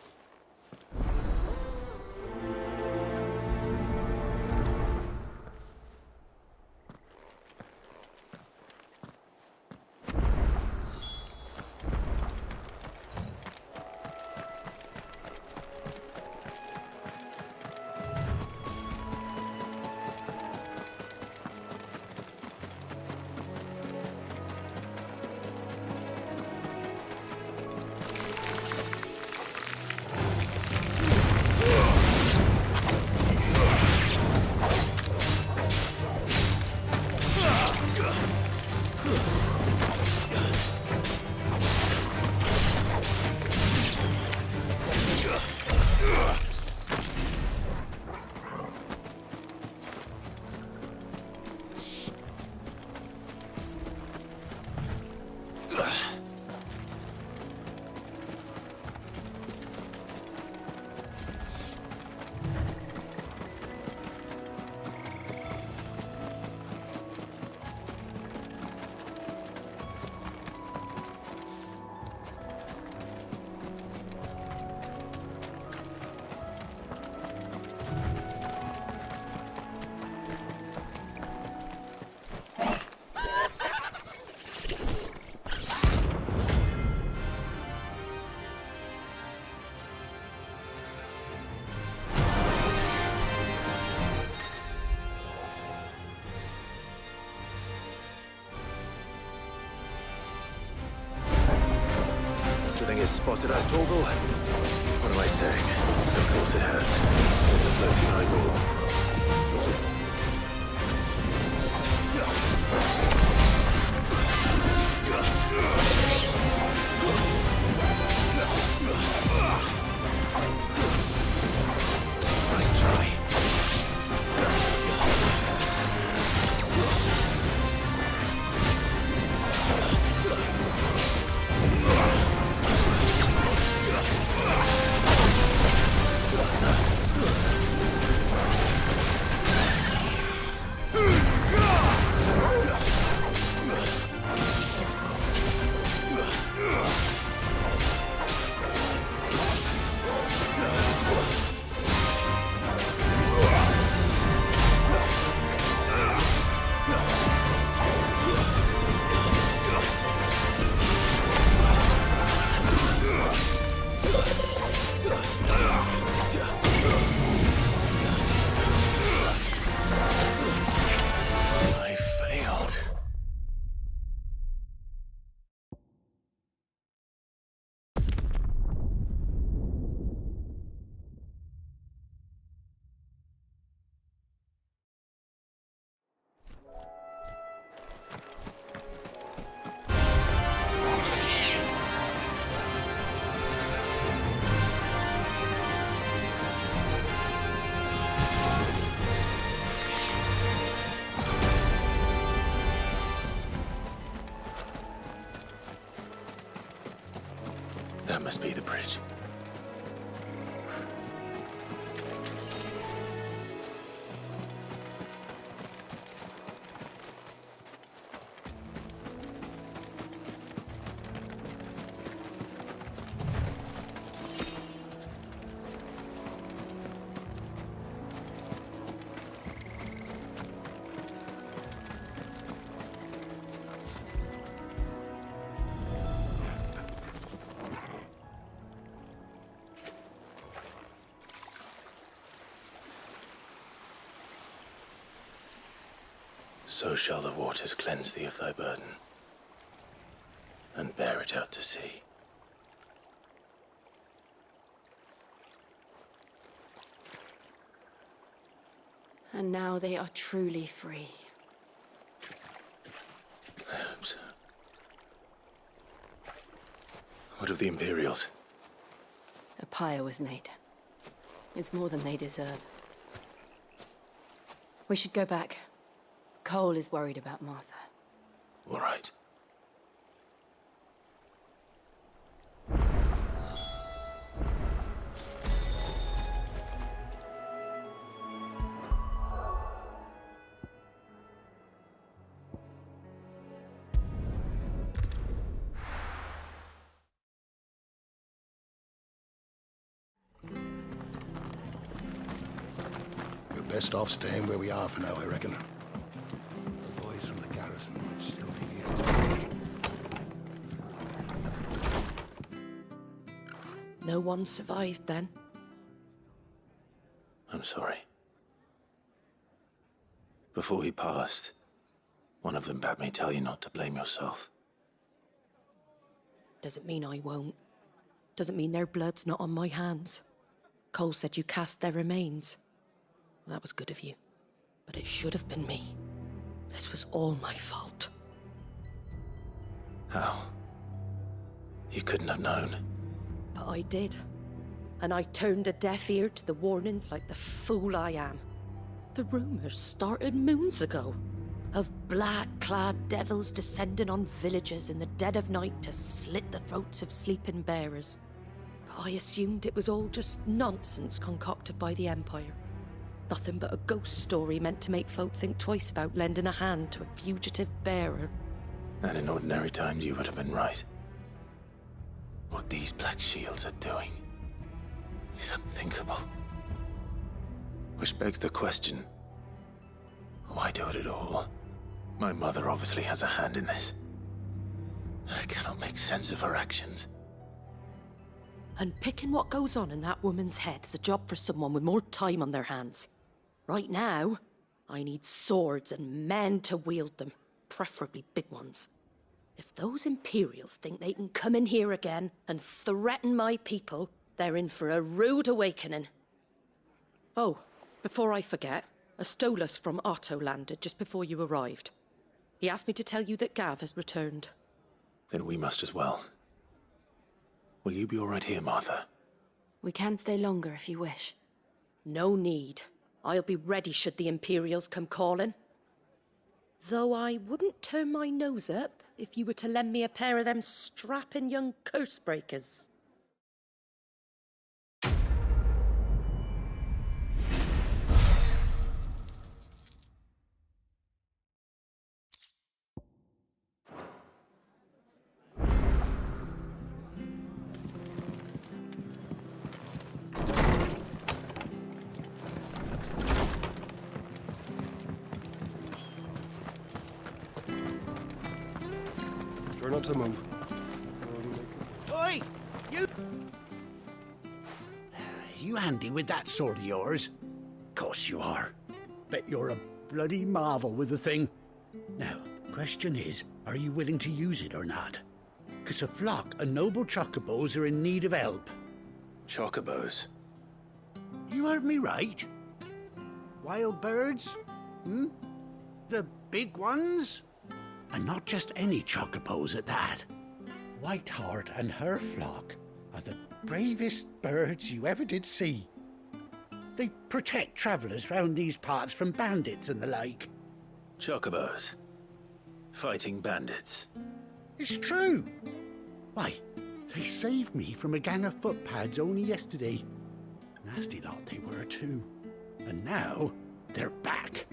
Has spotted us, Torgal? What am I saying? Of course it has. There's a floating eyeball. Nice try. That must be the bridge. So shall the waters cleanse thee of thy burden, and bear it out to sea. And now they are truly free. I hope so. What of the Imperials? A pyre was made. It's more than they deserve. We should go back. Cole is worried about Martha. All right. We're best off staying where we are for now, I reckon. The boys from the garrison might still be here. No one survived then? I'm sorry. Before he passed, one of them bade me tell you not to blame yourself. Doesn't mean I won't. Doesn't mean their blood's not on my hands. Cole said you cast their remains. That was good of you. But it should have been me. This was all my fault. How? You couldn't have known. But I did. And I turned a deaf ear to the warnings like the fool I am. The rumours started moons ago. Of black-clad devils descending on villages in the dead of night to slit the throats of sleeping bearers. But I assumed it was all just nonsense concocted by the Empire. Nothing but a ghost story meant to make folk think twice about lending a hand to a fugitive bearer. And in ordinary times you would have been right. What these Black Shields are doing is unthinkable. Which begs the question, why do it at all? My mother obviously has a hand in this. I cannot make sense of her actions. And picking what goes on in that woman's head is a job for someone with more time on their hands. Right now, I need swords and men to wield them, preferably big ones. If those Imperials think they can come in here again and threaten my people, they're in for a rude awakening. Oh, before I forget, a Stolas from Otto landed just before you arrived. He asked me to tell you that Gav has returned. Then we must as well. Will you be all right here, Martha? We can stay longer if you wish. No need. I'll be ready should the Imperials come calling. Though I wouldn't turn my nose up if you were to lend me a pair of them strapping young curse breakers. Try not to move. Oi! You handy with that sword of yours? Course you are. Bet you're a bloody marvel with the thing. Now, question is, are you willing to use it or not? 'Cause a flock of noble chocobos are in need of help. Chocobos? You heard me right. Wild birds? The big ones? And not just any chocobos at that. Whiteheart and her flock are the bravest birds you ever did see. They protect travellers round these parts from bandits and the like. Chocobos? Fighting bandits? It's true. Why, they saved me from a gang of footpads only yesterday. Nasty lot they were too. And now they're back,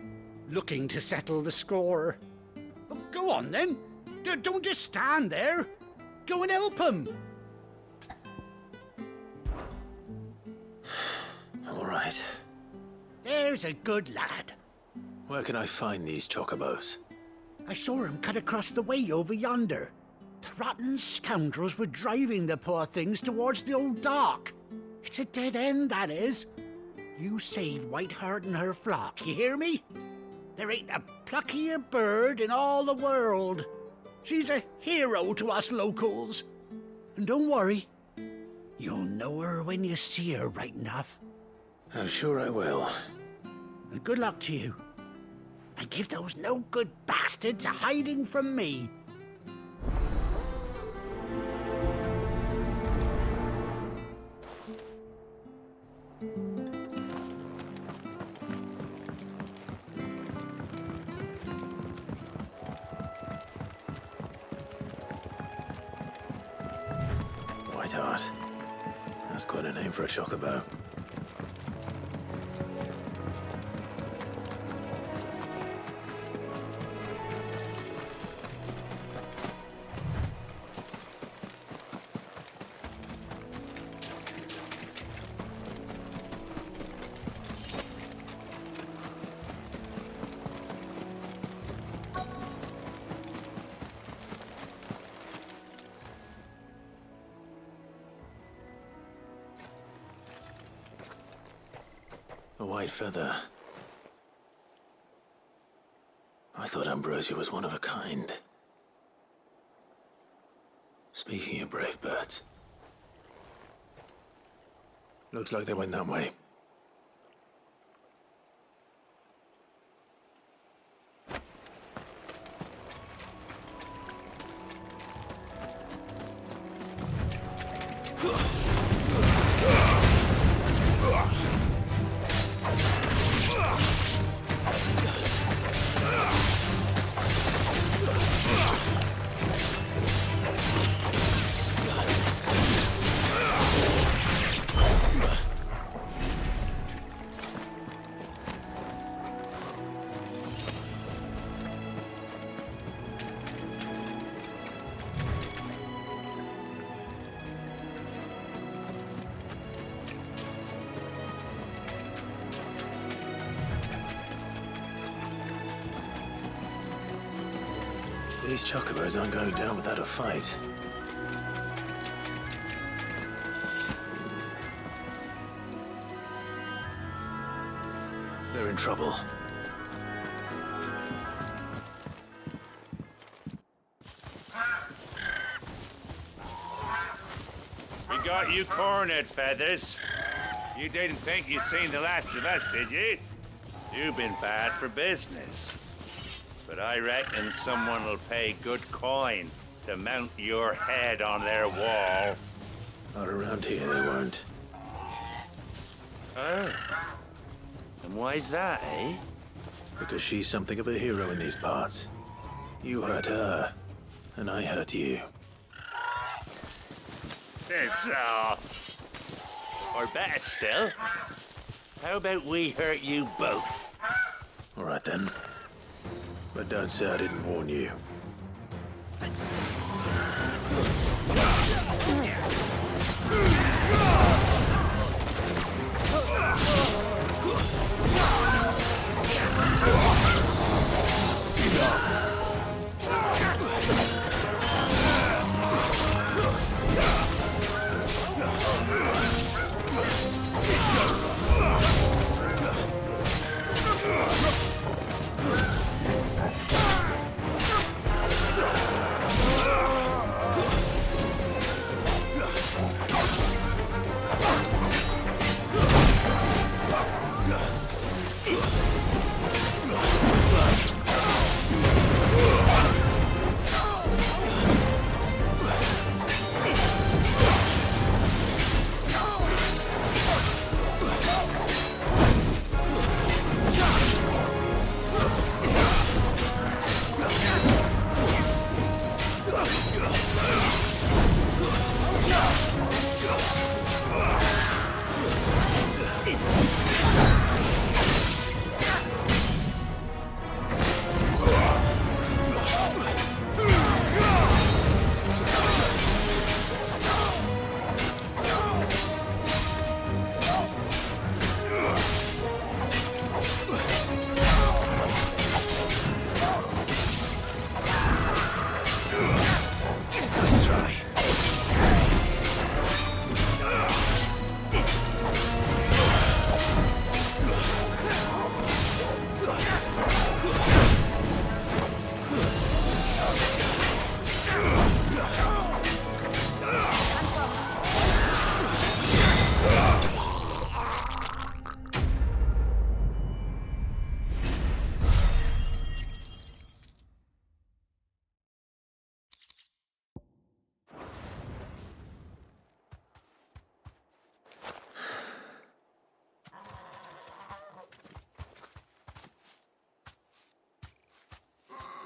looking to settle the score. Well, go on then. Don't just stand there. Go and help them. All right. There's a good lad. Where can I find these chocobos? I saw him cut across the way over yonder. The rotten scoundrels were driving the poor things towards the old dock. It's a dead end, that is. You save Whiteheart and her flock, you hear me? There ain't a pluckier bird in all the world. She's a hero to us locals. And don't worry, you'll know her when you see her right enough. I'm sure I will. And good luck to you. And give those no-good bastards a hiding from me. Quite a name for a chocobo. A white feather. I thought Ambrosia was one of a kind. Speaking of brave birds, looks like they went that way. These chocobos aren't going down without a fight. They're in trouble. We got you cornered, Feathers. You didn't think you'd seen the last of us, did you? You've been bad for business. But I reckon someone will pay good coin to mount your head on their wall. Not around here, they won't. Oh. And why's that, eh? Because she's something of a hero in these parts. You hurt her, and I hurt you. Piss off. Or better still, how about we hurt you both? All right, then. But don't say I didn't warn you.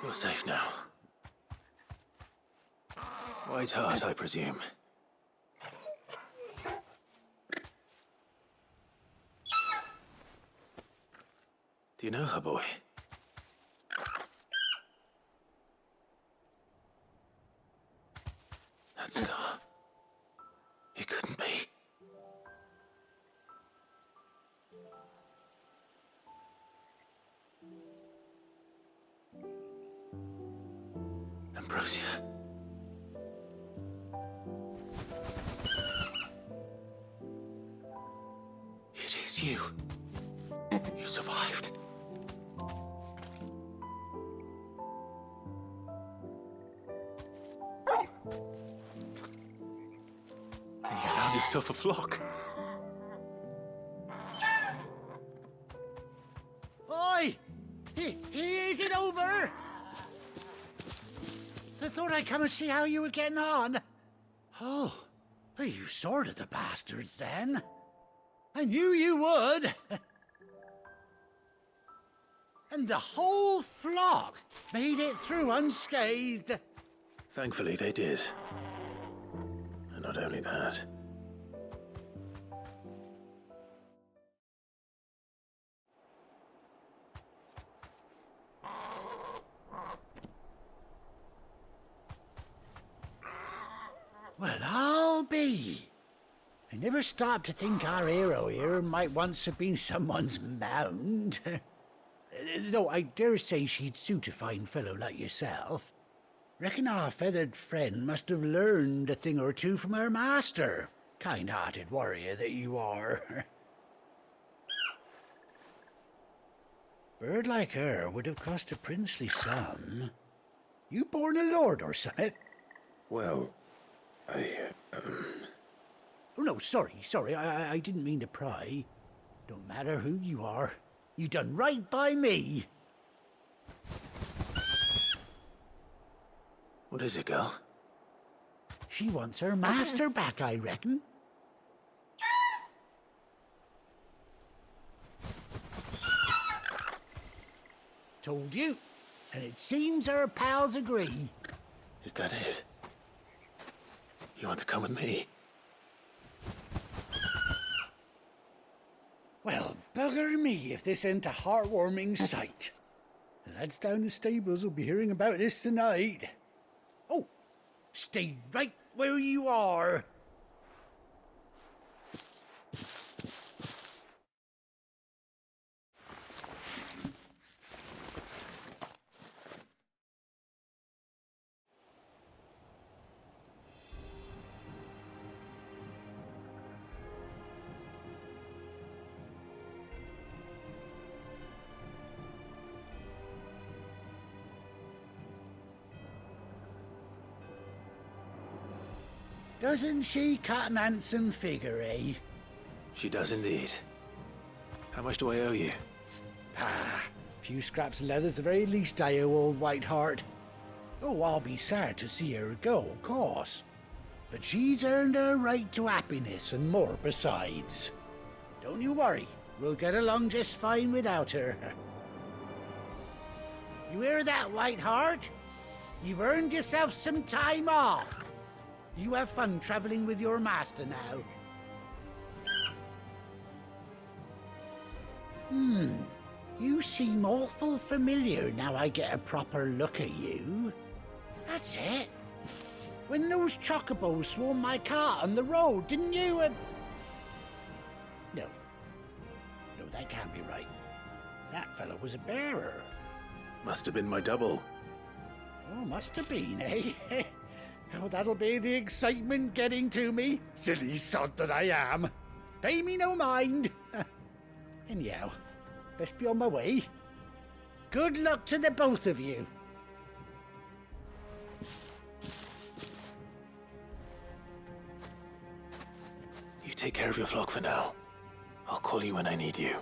You're safe now. White Hart, I presume. Do you know her, boy? That scar. It couldn't be. Ambrosia. It is you. You survived. And you found yourself a flock. Oi! Is it over? I thought I'd come and see how you were getting on. Oh, well, you sorted the bastards then. I knew you would. And the whole flock made it through unscathed. Thankfully, they did. And not only that. Well, I'll be. I never stopped to think our hero here might once have been someone's mound. Though I dare say she'd suit a fine fellow like yourself. Reckon our feathered friend must have learned a thing or two from her master. Kind-hearted warrior that you are. Bird like her would have cost a princely sum. You born a lord or something? Well, Oh, no, sorry. I didn't mean to pry. Don't matter who you are. You done right by me. What is it, girl? She wants her master back, I reckon. Told you. And it seems her pals agree. Is that it? You want to come with me? Well, bugger me if this ain't a heartwarming sight. The lads down the stables will be hearing about this tonight. Oh, stay right where you are. Doesn't she cut an handsome figure, eh? She does indeed. How much do I owe you? A few scraps of leather's the very least I owe old Whiteheart. Oh, I'll be sad to see her go, of course. But she's earned her right to happiness and more besides. Don't you worry, we'll get along just fine without her. You hear that, Whiteheart? You've earned yourself some time off. You have fun traveling with your master now. You seem awful familiar now I get a proper look at you. That's it. When those chocobos swarmed my cart on the road, didn't you? No, that can't be right. That fellow was a bearer. Must have been my double. Oh, must have been, eh? Oh, that'll be the excitement getting to me. Silly sod that I am. Pay me no mind. Anyhow, best be on my way. Good luck to the both of you. You take care of your flock for now. I'll call you when I need you.